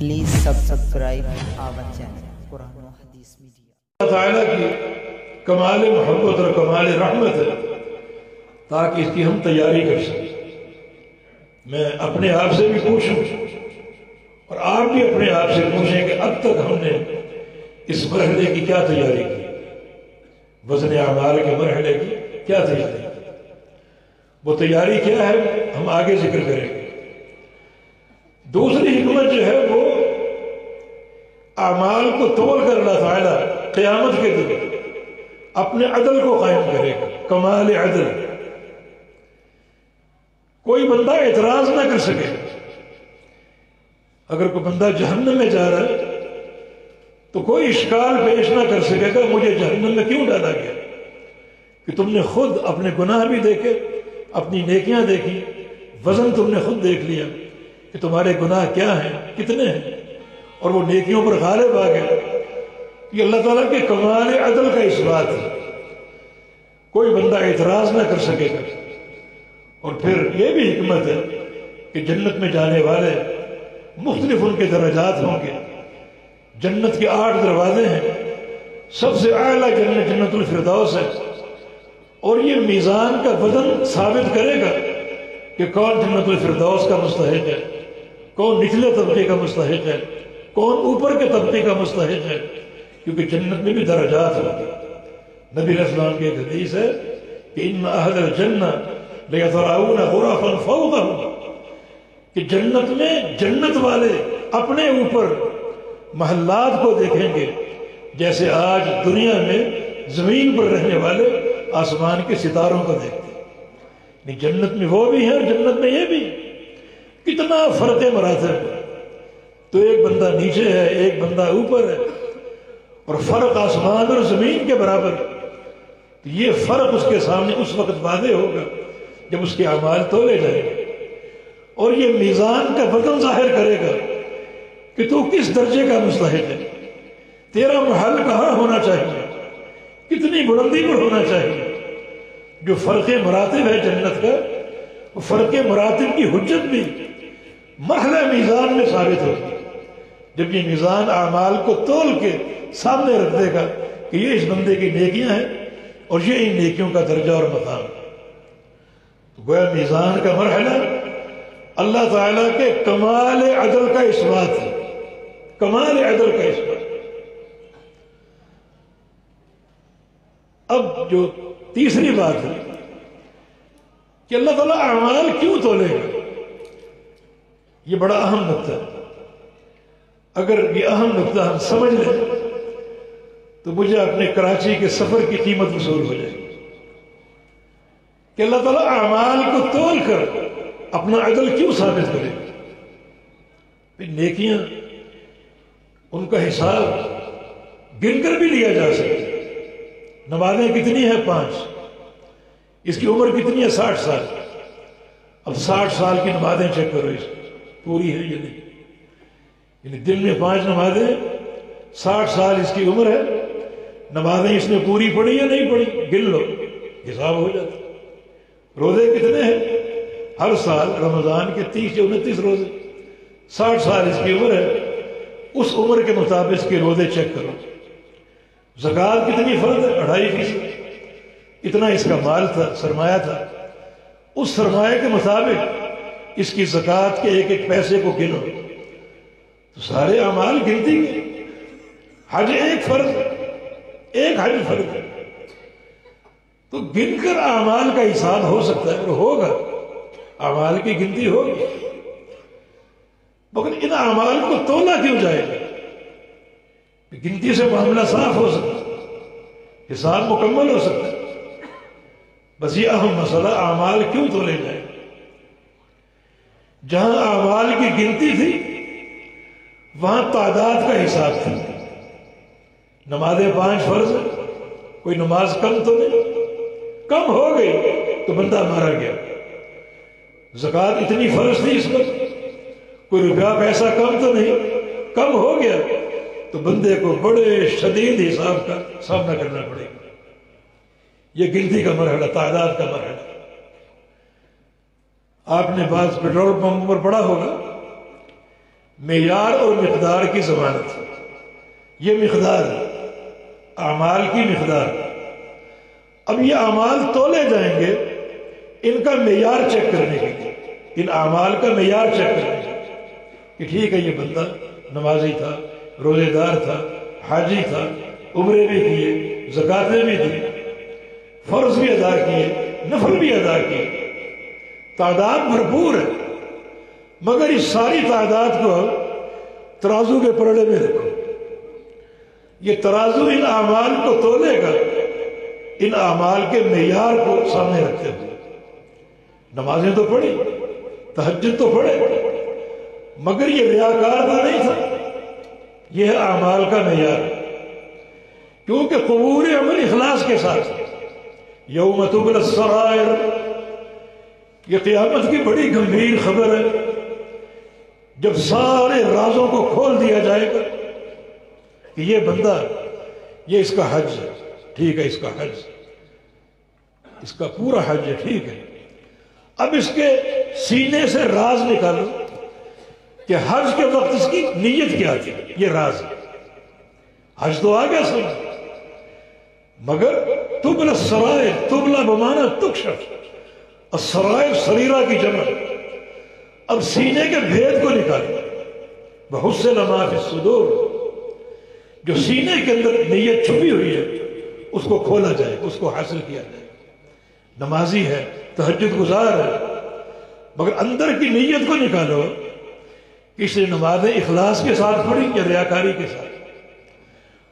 Please subscribe our channel قرآن و حدیث media. اللہ تعالیٰ کی کمال محبت اور کمال رحمت ہے تاکہ اس کی ہم تیاری کر سکیں۔ میں اپنے آپ سے بھی پوچھوں اور آپ بھی اپنے آپ سے پوچھیں کہ اب تک ہم نے اس مرحلے کی کیا تیاری کی، وزن اعمال کے مرحلے کی کیا تیاری کی، وہ تیاری کیا ہے ہم آگے ذکر کریں گے۔ دوسری حکمت جو ہے وہ اعمال کو تول کر اللہ تعالیٰ قیامت کے دن اپنے عدل کو قائم کرے گا، کمال عدل۔ کوئی بندہ اعتراض نہ کر سکے۔ اگر کوئی بندہ جہنم میں جا رہا ہے تو کوئی اشکال پیش نہ کر سکے گا مجھے جہنم میں کیوں ڈالا گیا، کہ تم نے خود اپنے گناہ بھی دیکھے، اپنی نیکیاں دیکھی، وزن تم نے خود دیکھ لیا کہ تمہارے گناہ کیا ہیں، کتنے ہیں، اور وہ نیکیوں پر غالب آ گئے۔ یہ اللہ تعالیٰ کے کمال عدل کا اس بات ہے، کوئی بندہ اعتراض نہ کر سکے گا۔ اور پھر یہ بھی حکمت ہے کہ جنت میں جانے والے مختلف ان کے درجات ہوں گے۔ جنت کے 8 دروازے ہیں، سب سے اعلیٰ جنت جنت الفردوس ہے، اور یہ میزان کا وزن ثابت کرے گا کہ کون جنت الفردوس کا مستحق ہے، کون نچلے طبقے کا مستحق ہے، کون اوپر کے طبقے کا مستحق ہے، کیونکہ جنت میں بھی درجات ہوں گے۔ نبی علیہ السلام کی ایک حدیث ہے کہ ان اہل الجنہ لیتراؤن غرفا فوقہم، کہ جنت میں جنت والے اپنے اوپر محلات کو دیکھیں گے جیسے آج دنیا میں زمین پر رہنے والے آسمان کے ستاروں کو دیکھتے ہیں۔ جنت میں وہ بھی ہیں اور جنت میں یہ بھی، کتنا فرق مراتب ہے۔ تو ایک بندہ نیچے ہے، ایک بندہ اوپر ہے، اور فرق آسمان اور زمین کے برابر۔ تو یہ فرق اس کے سامنے اس وقت واضح ہوگا جب اس کے اعمال تولے جائیں گے، اور یہ میزان کا وزن ظاہر کرے گا کہ تو کس درجے کا مستحق ہے، تیرا محل کہاں ہونا چاہیے، کتنی بلندی پر ہونا چاہیے۔ جو فرق مراتب ہے جنت کا، وہ فرق مراتب کی حجت بھی مرحلہ میزان میں ثابت ہوگی، جب یہ میزان اعمال کو تول کے سامنے رکھ دے گا کہ یہ اس بندے کی نیکیاں ہیں اور یہ ان نیکیوں کا درجہ اور مقام۔ تو گویا میزان کا مرحلہ اللہ تعالیٰ کے کمال عدل کا اثبات ہے، کمال عدل کا اثبات۔ اب جو تیسری بات ہے کہ اللہ تعالیٰ اعمال کیوں تولے گا، یہ بڑا اہم نقطہ ہے۔ اگر یہ اہم نقطہ ہم سمجھ لیں تو مجھے اپنے کراچی کے سفر کی قیمت وصول ہو جائے گی، کہ اللہ تعالیٰ اعمال کو تول کر اپنا عدل کیوں ثابت کرے گا۔ نیکیاں ان کا حساب گن کر بھی لیا جا سکتا۔ نمازیں کتنی ہیں؟ 5۔ اس کی عمر کتنی ہے؟ 60 سال۔ اب 60 سال کی نمازیں چیک کرو، اس پوری ہے یا نہیں، یعنی دن میں 5 نمازیں، 60 سال اس کی عمر ہے، نمازیں اس نے پوری پڑھی یا نہیں پڑھی، گن لو، حساب ہو جاتا۔ روزے کتنے ہیں؟ ہر سال رمضان کے 30 یا 29 روزے، 60 سال اس کی عمر ہے، اس عمر کے مطابق کے روزے چیک کرو۔ زکوٰۃ کتنی فرض ہے؟ 2.5%۔ اتنا اس کا مال تھا، سرمایہ تھا، اس سرمایہ کے مطابق اس کی زکوٰۃ کے ایک ایک پیسے کو گنو، تو سارے اعمال گنتی گئے۔ حج ایک فرض ہے، ایک حج فرض ہے، تو گن کر اعمال کا حساب ہو سکتا ہے اور ہوگا، اعمال کی گنتی ہوگی، مگر ان اعمال کو تولا کیوں جائے گا؟ گنتی سے معاملہ صاف ہو سکتا ہے، حساب مکمل ہو سکتا ہے، بس یہ اہم مسئلہ اعمال کیوں تولے جائے؟ جہاں اعمال کی گنتی تھی وہاں تعداد کا حساب تھا۔ نمازیں 5 فرض ہیں، کوئی نماز کم تو نہیں، کم ہو گئی تو بندہ مارا گیا۔ زکوٰۃ اتنی فرض تھی اس وقت، کوئی روپیہ پیسہ کم تو نہیں، کم ہو گیا تو بندے کو بڑے شدید حساب کا سامنا کرنا پڑے گا۔ یہ گنتی کا مرحلہ، تعداد کا مرحلہ۔ آپ نے بعض پیٹرول پمپ پر پڑھا ہوگا معیار اور مقدار کی ضمانت. یہ مقدار اعمال کی مقدار. اب یہ اعمال تولے جائیں گے ان کا معیار چیک کرنے کے لیے، ان اعمال کا معیار چیک کرنے کے لیے کہ ٹھیک ہے یہ بندہ نمازی تھا، روزے دار تھا، حاجی تھا، عمرے بھی کیے، زکاتیں بھی دی، فرض بھی ادا کیے، نفل بھی ادا کیے، تعداد بھرپور ہے. مگر اس ساری تعداد کو ترازو کے پلڑے میں رکھو. یہ ترازو ان اعمال کو تولے گا ان اعمال کے معیار کو سامنے رکھتے ہوئے. نمازیں تو پڑھی، تہجد تو پڑھے، مگر یہ ریاکارانہ نہیں تھا. یہ ہے اعمال کا معیار، کیونکہ قبول عمل اخلاص کے ساتھ. یوم تبلی السرائر، یہ قیامت کی بڑی گمبھیر خبر ہے. جب سارے رازوں کو کھول دیا جائے گا کہ یہ بندہ، یہ اس کا حج ہے، ٹھیک ہے، اس کا حج، اس کا پورا حج ہے، ٹھیک ہے. اب اس کے سینے سے راز نکالو کہ حج کے وقت اس کی نیت کیا تھی. یہ راز ہے. حج تو آ گیا سمجھ، مگر تبلی السرائر، تبلا بمانا تکشف، السرائر سریرہ کی جمع. اب سینے کے بھید کو نکالو. بحسن ما فی الصدور، جو سینے کے اندر نیت چھپی ہوئی ہے اس کو کھولا جائے، اس کو حاصل کیا جائے. نمازی ہے، تہجد گزار ہے، مگر اندر کی نیت کو نکالو کہ اس نے نمازیں اخلاص کے ساتھ پڑھی یا ریاکاری کے ساتھ.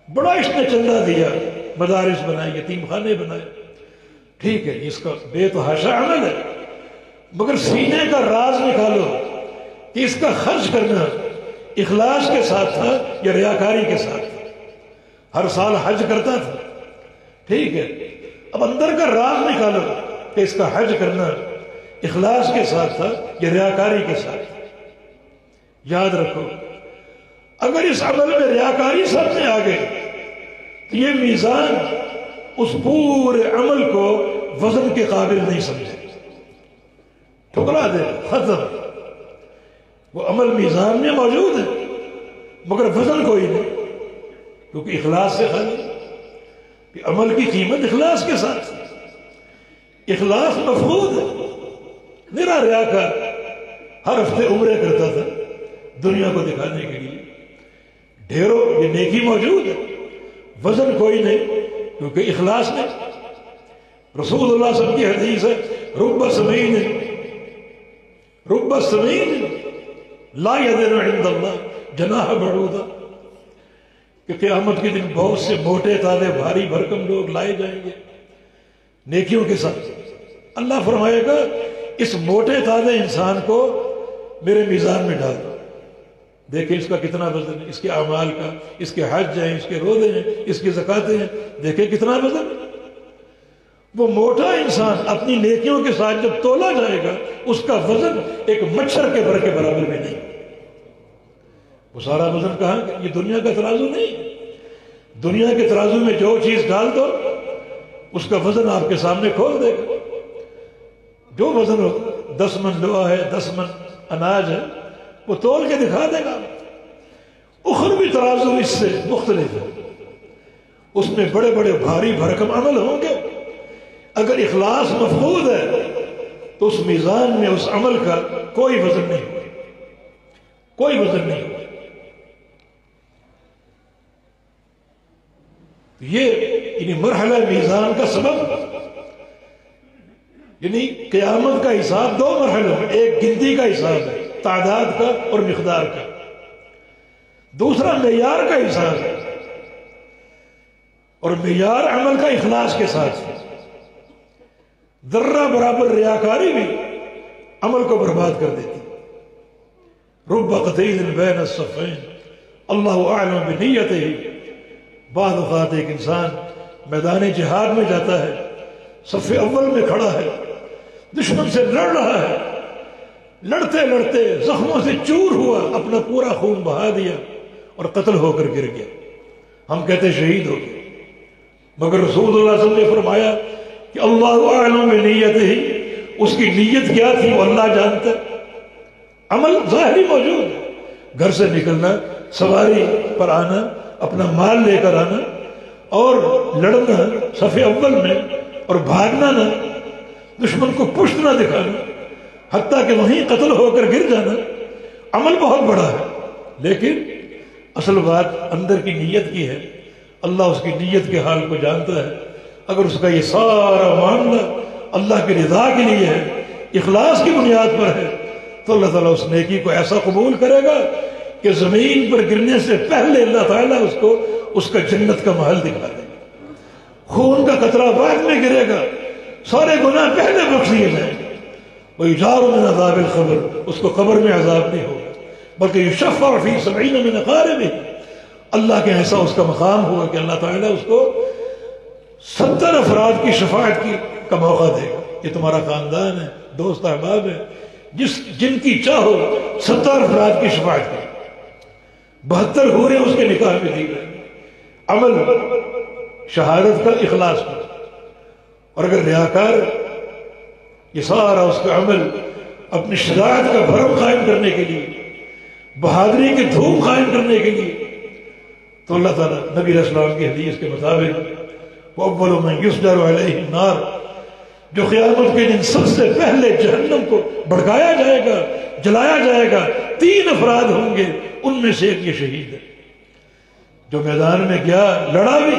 بڑا اس نے چندہ دیا، مدارس بنائے، یتیم خانے بنائے، ٹھیک ہے، اس کا بے تحاشا عمل ہے، مگر سینے کا راز نکالو کہ اس کا خرچ کرنا اخلاص کے ساتھ تھا یا ریاکاری کے ساتھ تھا. ہر سال حج کرتا تھا، ٹھیک ہے، اب اندر کا راز نکالو کہ اس کا حج کرنا اخلاص کے ساتھ تھا یا ریاکاری کے ساتھ تھا. یاد رکھو، اگر اس عمل میں ریاکاری سامنے آ گئی تو یہ میزان اس پورے عمل کو وزن کے قابل نہیں سمجھے، ٹھکرا دے، ختم. وہ عمل میزان میں موجود ہے مگر وزن کوئی نہیں، کیونکہ اخلاص سے خالی. کہ عمل کی قیمت اخلاص کے ساتھ. اخلاص مفقود ہے. میرا ریاکار ہر ہفتے عمرے کرتا تھا دنیا کو دکھانے کے لیے، ڈھیروں یہ نیکی موجود ہے، وزن کوئی نہیں کیونکہ اخلاص نہیں. رسول اللہ صلی اللہ علیہ وسلم کی حدیث ہے، رب سمین لا یدن عند اللہ جناح بعوضہ، کہ قیامت کے دن بہت سے موٹے تازے بھاری بھرکم لوگ لائے جائیں گے نیکیوں کے ساتھ. اللہ فرمائے گا اس موٹے تازے انسان کو میرے میزان میں ڈال دو، دیکھیں اس کا کتنا وزن ہے، اس کے اعمال کا، اس کے حج ہیں، اس کے روزے ہیں، اس کی زکاتیں ہیں، دیکھیں کتنا وزن ہے. وہ موٹا انسان اپنی نیکیوں کے ساتھ جب تولا جائے گا اس کا وزن ایک مچھر کے بر کے برابر بھی نہیں. وہ سارا وزن کہاں کہ یہ دنیا کا ترازو نہیں. دنیا کے ترازو میں جو چیز ڈال دو اس کا وزن آپ کے سامنے کھول دے گا. جو وزن ہو، 10 من لوہا ہے، 10 من اناج ہے، وہ تول کے دکھا دے گا. اخروی ترازو اس سے مختلف ہے، اس میں بڑے بڑے بھاری بھرکم عمل ہوں گے. اگر اخلاص مفقود ہے تو اس میزان میں اس عمل کا کوئی وزن نہیں ہوگا، کوئی وزن نہیں ہوگا. یہ مرحلہ میزان کا سبب، یعنی قیامت کا حساب 2 مرحلوں میں، ایک گنتی کا حساب ہے تعداد کا اور مقدار کا، دوسرا معیار کا حساب ہے، اور معیار عمل کا اخلاص کے ساتھ ہے. ذرہ برابر ریاکاری بھی عمل کو برباد کر دیتی. رب قتیل بین الصفین اللہ اعلم بنیتہ. بعض اوقات ایک انسان میدان جہاد میں جاتا ہے، صف اول میں کھڑا ہے، دشمن سے لڑ رہا ہے، لڑتے لڑتے زخموں سے چور ہوا، اپنا پورا خون بہا دیا اور قتل ہو کر گر گیا. ہم کہتے شہید ہو گئے، مگر رسول اللہ صلی اللہ علیہ وسلم نے فرمایا کہ اللہ اعلم بنیتہ، اس کی نیت کیا تھی وہ اللہ جانتا ہے. عمل ظاہری موجود ہے گھر سے نکلنا، سواری پر آنا، اپنا مال لے کر آنا اور لڑنا صف اول میں اور بھاگنا نہ، دشمن کو پشت نہ دکھانا، حتیٰ کہ وہیں قتل ہو کر گر جانا، عمل بہت بڑا ہے، لیکن اصل بات اندر کی نیت کی ہے۔ اللہ اس کی نیت کے حال کو جانتا ہے۔ اگر اس کا یہ سارا معاملہ اللہ کی رضا کے لیے ہے، اخلاص کی بنیاد پر ہے، تو اللہ تعالیٰ اس نیکی کو ایسا قبول کرے گا کہ زمین پر گرنے سے پہلے اللہ تعالیٰ اس کو اس کا جنت کا محل دکھا دے گا۔ خون کا قطرہ بعد میں گرے گا، سارے گناہ پہلے بخش دیے جائیں گے۔ وَيُجَارُ مِنْ عَذَابِ الْقَبْرِ، اس کو قبر میں عذاب نہیں ہوگا، بلکہ يُشَفَّعُ فِي 70 مِنْ أَقَارِبِهِ، اللہ کے ایسا اس کا مقام ہوگا کہ اللہ تعالیٰ اس کو 70 افراد کی شفاعت کا موقع دے گا۔ یہ تمہارا خاندان ہے، دوست احباب ہے، جن کی چاہو 70 افراد کی شفاعت کی، 72 حوریں اس کے نکاح میں دی گئی۔ عمل شہادت کا اخلاص پر، اور اگر ریاکار یہ سارا اس کا عمل اپنی شجاعت کا بھرم قائم کرنے کے لیے، بہادری کی دھوم قائم کرنے کے لیے، تو اللہ تعالیٰ نبی علیہ السلام کی حدیث کے مطابق وَأَوَّلُ مَنْ يُسْجَرُ عَلَيْهِ النَّارِ، جو قیامت کے دن سب سے پہلے جہنم کو بھڑکایا جائے گا، جلایا جائے گا، 3 افراد ہوں گے، ان میں سے ایک یہ شہید ہے جو میدان میں گیا، لڑا بھی۔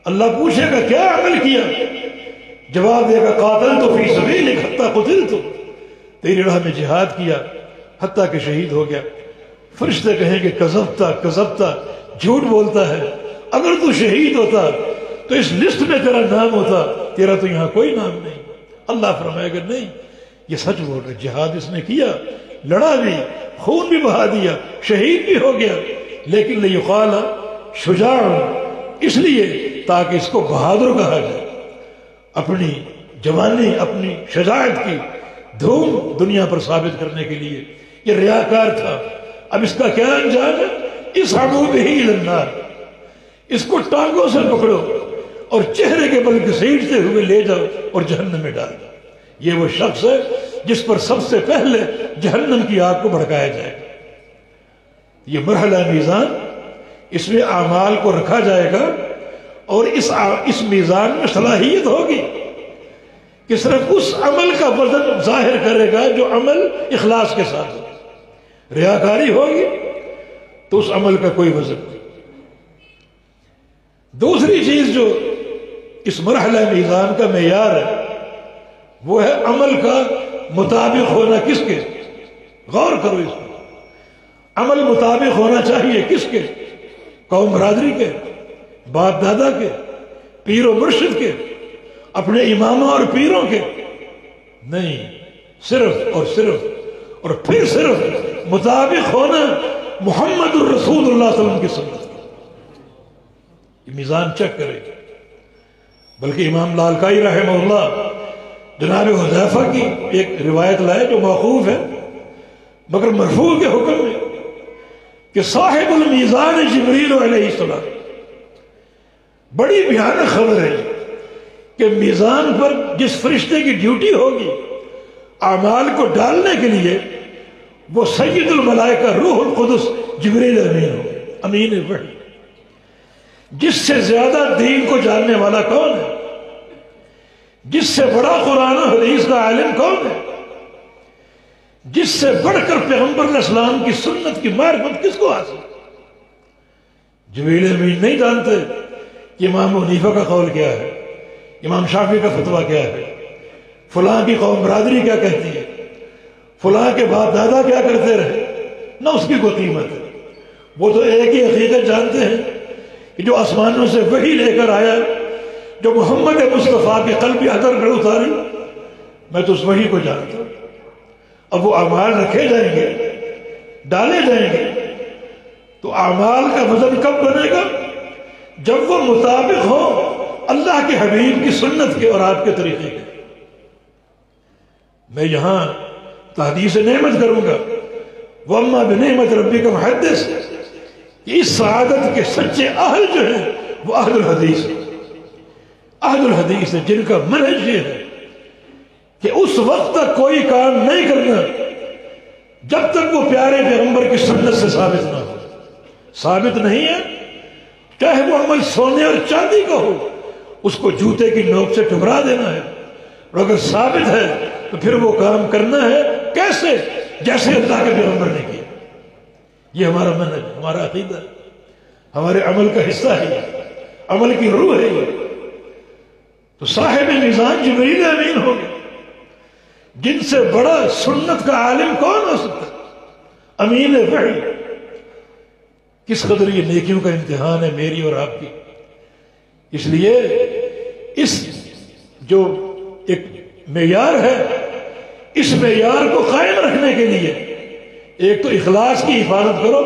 اللہ پوچھے گا کیا عمل کیا؟ جواب دے گا قاتلت فی سبیلک حتی قتلت، تیری راہ میں جہاد کیا حتیٰ کہ شہید ہو گیا۔ فرشتے کہیں کہ کذبتا کذبتا، جھوٹ بولتا ہے، اگر تو شہید ہوتا تو اس لسٹ میں تیرا نام ہوتا، تیرا تو یہاں کوئی نام نہیں۔ اللہ فرمائے گا نہیں، یہ سچ بول رہے، جہاد اس نے کیا، لڑا بھی، خون بھی بہا دیا، شہید بھی ہو گیا، لیکن لیقال شجاع، اس لیے تاکہ اس کو بہادر کہا جائے۔ اپنی جوانی، اپنی شجاعت کی دھوم دنیا پر ثابت کرنے کے لیے یہ ریاکار تھا۔ اب اس کا کیا انجام ہے؟ اسحبوا بہ الی النار، اس کو ٹانگوں سے پکڑو اور چہرے کے بل گھسیٹتے ہوئے لے جاؤ اور جہنم میں ڈال دو۔ یہ وہ شخص ہے جس پر سب سے پہلے جہنم کی آگ کو بھڑکایا جائے گا۔ یہ مرحلہ میزان، اس میں اعمال کو رکھا جائے گا، اور اس میزان میں صلاحیت ہوگی کہ صرف اس عمل کا وزن ظاہر کرے گا جو عمل اخلاص کے ساتھ ہوگا۔ ریاکاری ہوگی تو اس عمل کا کوئی وزن نہیں۔ دوسری چیز جو اس مرحلہ میزان کا معیار ہے وہ ہے عمل کا مطابق ہونا کس کے؟ غور کرو اس پر۔ عمل مطابق ہونا چاہیے کس کے؟ قوم برادری کے، باپ دادا کے، پیر و مرشد کے، اپنے اماموں اور پیروں کے؟ نہیں، صرف اور صرف اور پھر صرف مطابق ہونا محمد الرسول اللہ صلی اللہ علیہ وسلم کی سنت کی۔ میزان چیک کرے گا۔ بلکہ امام لالکائی رحمہ اللہ جناب حذیفہ کی ایک روایت لائے جو موقوف ہے مگر مرفوع کے حکم میں کہ صاحب المیزان جبریل علیہ السلام، بڑی بھیانک خبر ہے کہ میزان پر جس فرشتے کی ڈیوٹی ہوگی اعمال کو ڈالنے کے لیے وہ سید الملائکہ روح القدس جبریل امین ہو، امین وحی۔ جس سے زیادہ دین کو جاننے والا کون ہے؟ جس سے بڑا قرآن و حدیث کا عالم کون ہے؟ جس سے بڑھ کر پیغمبر علیہ السلام کی سنت کی معرفت کس کو حاصل؟ جبریل امین نہیں جانتے کہ امام حنیفہ کا قول کیا ہے، امام شافعی کا فتویٰ کیا ہے، فلاں کی قوم برادری کیا کہتی ہے، فلاں کے باپ دادا کیا کرتے رہے، نہ اس کی کوئی قیمت ہے۔ وہ تو ایک ہی حقیقت جانتے ہیں کہ جو آسمانوں سے وحی لے کر آیا، جو محمد مصطفیٰ کے قلب ادر میں اتاری، میں تو اس وحی کو جانتا ہوں۔ اب وہ اعمال رکھے جائیں گے، ڈالے جائیں گے، تو اعمال کا وزن کب بنے گا؟ جب وہ مطابق ہو اللہ کے حبیب کی سنت کے اور آپ کے طریقے کے۔ میں یہاں تحدیث نعمت کروں گا، وَأَمَّا بِنِعْمَةِ رَبِّكَ فَحَدِّثْ، کہ اس سعادت کے سچے اہل جو ہیں وہ اہل الحدیث ہیں۔ اہل الحدیث ہیں جن کا منہج یہ ہے کہ اس وقت تک کوئی کام نہیں کرنا جب تک وہ پیارے پیغمبر کی سنت سے ثابت نہ ہو. ثابت نہیں ہے، چاہے وہ عمل سونے اور چاندی کا ہو، اس کو جوتے کی نوک سے ٹکرا دینا ہے. اور اگر ثابت ہے تو پھر وہ کام کرنا ہے کیسے؟ جیسے اللہ کے پیغمبر نے کیا. یہ ہمارا منہج، ہمارا عقیدہ ہے، ہمارے عمل کا حصہ ہے، عمل کی روح ہے یہ. تو صاحب میزان جبریل امین ہو گئے. جن سے بڑا سنت کا عالم کون ہو سکتا ہے؟ امین وحی. کس قدر یہ نیکیوں کا امتحان ہے میری اور آپ کی. اس لیے اس جو ایک معیار ہے، اس معیار کو قائم رکھنے کے لیے ایک تو اخلاص کی حفاظت کرو،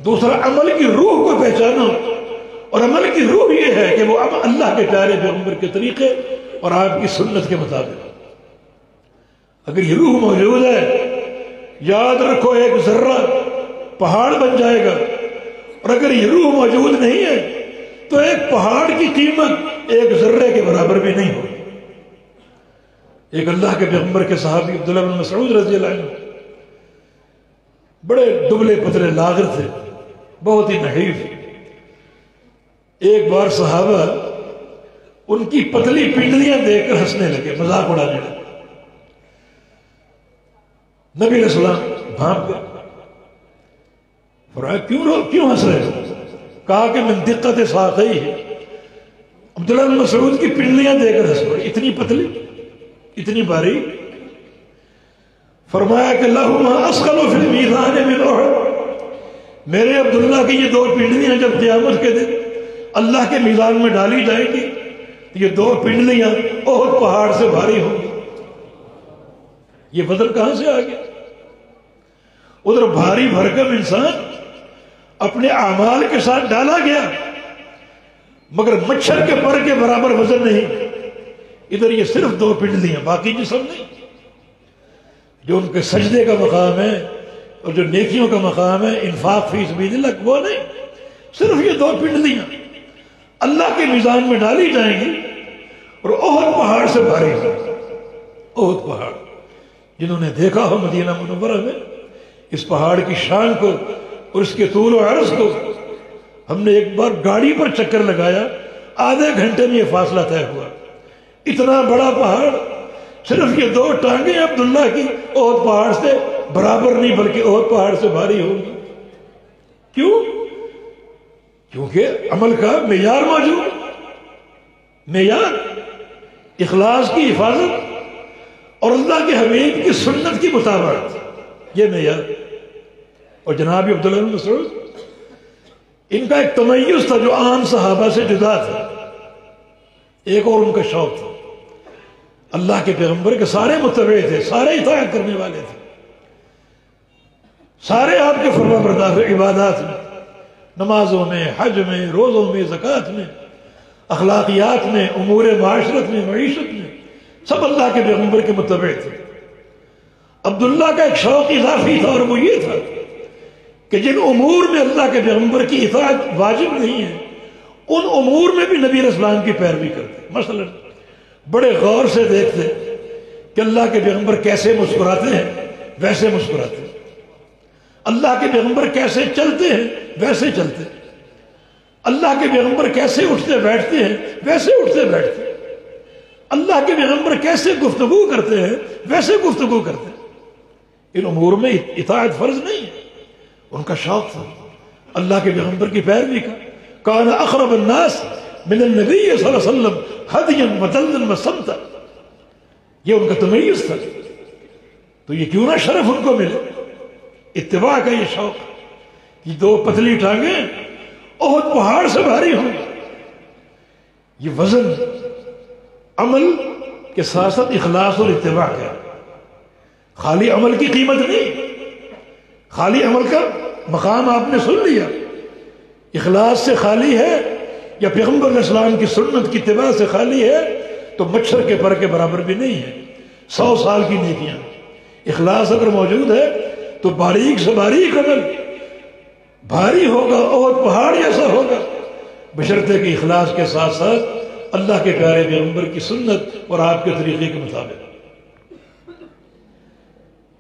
دوسرا عمل کی روح کو پہچانو. اور عمل کی روح یہ ہے کہ وہ اللہ کے پیارے پیغمبر کے طریقے اور آپ کی سنت کے مطابق. اگر یہ روح موجود ہے، یاد رکھو ایک ذرہ پہاڑ بن جائے گا. اور اگر یہ روح موجود نہیں ہے تو ایک پہاڑ کی قیمت ایک ذرے کے برابر بھی نہیں ہوگی. ایک اللہ کے پیغمبر کے صحابی عبداللہ بن مسعود رضی اللہ عنہ بڑے دبلے پتلے لاغر تھے، بہت ہی نحیف. ایک بار صحابہ ان کی پتلی پنڈلیاں دیکھ کر ہنسنے لگے، مذاق اڑانے لگے. نبی علیہ السلام بھانپ گئے، فرمایا کیوں ہنس رہے ہو؟ کہا کہ من دقت ساقی ہے. عبداللہ بن مسعود کی پنڈلیاں دیکھ کر ہنس پڑے، اتنی پتلی، اتنی باریک. فرمایا کہ لہما اثقل فی المیزان من احد. میرے عبداللہ کی یہ دو پنڈلیاں جب قیامت کے دن اللہ کے میزان میں ڈالی جائیں گی تو یہ دو پنڈلیاں احد پہاڑ سے بھاری ہوں گی. یہ وزن کہاں سے آ گیا؟ ادھر بھاری بھرکم انسان اپنے اعمال کے ساتھ ڈالا گیا، مگر مچھر کے پر کے برابر وزن نہیں. ادھر یہ صرف دو پنڈلیاں، باقی جسم نہیں. جو ان کے سجدے کا مقام ہے اور جو نیکیوں کا مقام ہے، انفاق فی سبیل اللہ، وہ نہیں. صرف یہ دو پنڈلیاں اللہ کے میزان میں ڈالی جائیں گی اور احد پہاڑ سے بھاری ہوں. احد پہاڑ جنہوں نے دیکھا ہو مدینہ منورہ میں اس پہاڑ کی شان کو اور اس کے طول و عرض کو. ہم نے ایک بار گاڑی پر چکر لگایا، آدھے گھنٹے میں یہ فاصلہ طے ہوا. اتنا بڑا پہاڑ، صرف یہ دو ٹانگیں عبداللہ کی احد پہاڑ سے برابر نہیں بلکہ احد پہاڑ سے بھاری ہوگی. کیوں؟ کیونکہ عمل کا معیار موجود، معیار اخلاص کی حفاظت اور اللہ کے حبیب کی سنت کی مطابقت، یہ معیار. اور جناب عبداللہ بن مسعود، ان کا ایک تمیز تھا جو عام صحابہ سے جدا تھا. ایک اور ان کا شوق تھا، اللہ کے پیغمبر کے سارے متبع تھے، سارے اطاعت کرنے والے تھے، سارے آپ کے فرما بردار عبادات میں، نمازوں میں، حج میں، روزوں میں، زکوٰۃ میں، اخلاقیات میں، امور معاشرت میں، معیشت میں، سب اللہ کے پیغمبر کے متبع تھے. عبداللہ کا ایک شوق اضافی تھا اور وہ یہ تھا کہ جن امور میں اللہ کے پیغمبر کی اطاعت واجب نہیں ہے ان امور میں بھی نبی علیہ السلام کی پیروی کرتے. مثلا بڑے غور سے دیکھتے کہ اللہ کے پیغمبر کیسے مسکراتے ہیں ویسے مسکراتے ہیں، اللہ کے پیغمبر کیسے چلتے ہیں ویسے چلتے ہیں، اللہ کے پیغمبر کیسے اٹھتے بیٹھتے ہیں ویسے اٹھتے بیٹھتے ہیں، اللہ کے پیغمبر کیسے گفتگو کرتے ہیں ویسے گفتگو کرتے ہیں. ان امور میں اطاعت فرض نہیں ہے. ان کا شوق تھا اللہ کے پیغمبر کی پیروی کا. کان اقرب الناس من النبی صلی اللہ علیہ وسلم ہدیا وتلا وسمتا، یہ ان کا تمیز تھا. تو یہ کیوں نہ شرف ان کو ملے، اتباع کا یہ شوق. یہ دو پتلی ٹانگیں احد پہاڑ سے بھاری ہوں. یہ وزن عمل کے ساتھ ساتھ اخلاص اور اتباع کا. خالی عمل کی قیمت نہیں، خالی عمل کا مقام آپ نے سن لیا، اخلاص سے خالی ہے یا پیغمبر علیہ السلام کی سنت کی اتباع سے خالی ہے تو مچھر کے پر کے برابر بھی نہیں ہے. 100 سال کی نیکیاں. اخلاص اگر موجود ہے تو باریک سے باریک عمل بھاری ہوگا، احد پہاڑ جیسا ہوگا، بشرطے کہ اخلاص کے ساتھ ساتھ اللہ کے پیارے پیغمبر کی سنت اور آپ کے طریقے کے مطابق.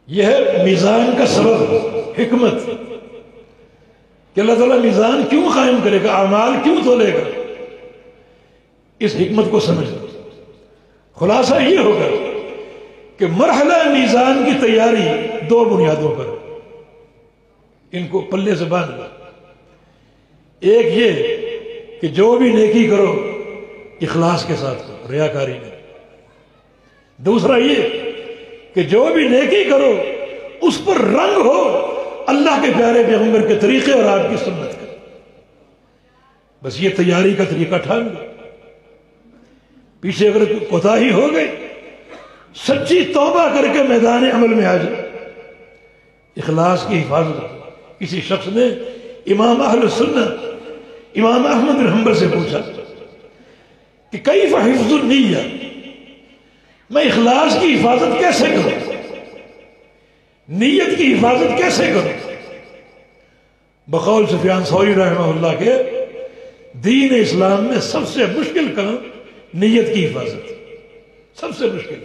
یہ ہے میزان کا سبب، حکمت کہ اللہ تعالیٰ میزان کیوں قائم کرے گا، اعمال کیوں تولے گا، اس حکمت کو سمجھ لو۔ خلاصہ یہ ہوگا کہ مرحلہ میزان کی تیاری دو بنیادوں پر، ان کو پلے سے باندھ لو۔ ایک یہ کہ جو بھی نیکی کرو اخلاص کے ساتھ کرو، ریاکاری نہیں۔ دوسرا یہ کہ جو بھی نیکی کرو اس پر رنگ ہو اللہ کے پیارے پیغمبر کے طریقے اور آپ کی سنت کا۔ بس یہ تیاری کا طریقہ ٹھان لو۔ پیچھے اگر کوتاہی ہو گئی، سچی توبہ کر کے میدان عمل میں آ جائے، اخلاص کی حفاظت ہو۔ کسی شخص نے امام اہل سنت امام احمد بن حنبل سے پوچھا کہ کیف حفظ النیہ، میں اخلاص کی حفاظت کیسے کروں، نیت کی حفاظت کیسے کروں؟ بقول سفیان ثوری رحمہ اللہ کے دین اسلام میں سب سے مشکل کام نیت کی حفاظت، سب سے مشکل۔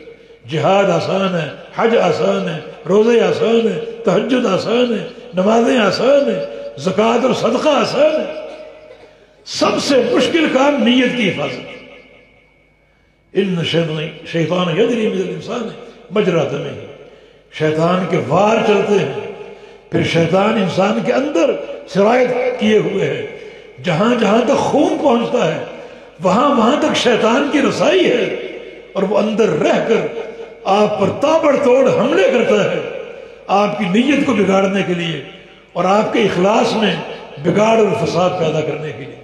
جہاد آسان ہے، حج آسان ہے، روزے آسان ہے، تہجد آسان ہے، نمازیں آسان ہے، زکوٰۃ اور صدقہ آسان ہے، سب سے مشکل کام نیت کی حفاظت۔ ان شیطان یجری من الانسان مجری دمہ، شیطان کے وار چلتے ہیں، پھر شیطان انسان کے اندر سرایت کیے ہوئے ہے، جہاں جہاں تک خون پہنچتا ہے وہاں تک شیطان کی رسائی ہے، اور وہ اندر رہ کر آپ پر تابڑ توڑ حملے کرتا ہے آپ کی نیت کو بگاڑنے کے لیے اور آپ کے اخلاص میں بگاڑ اور فساد پیدا کرنے کے لیے۔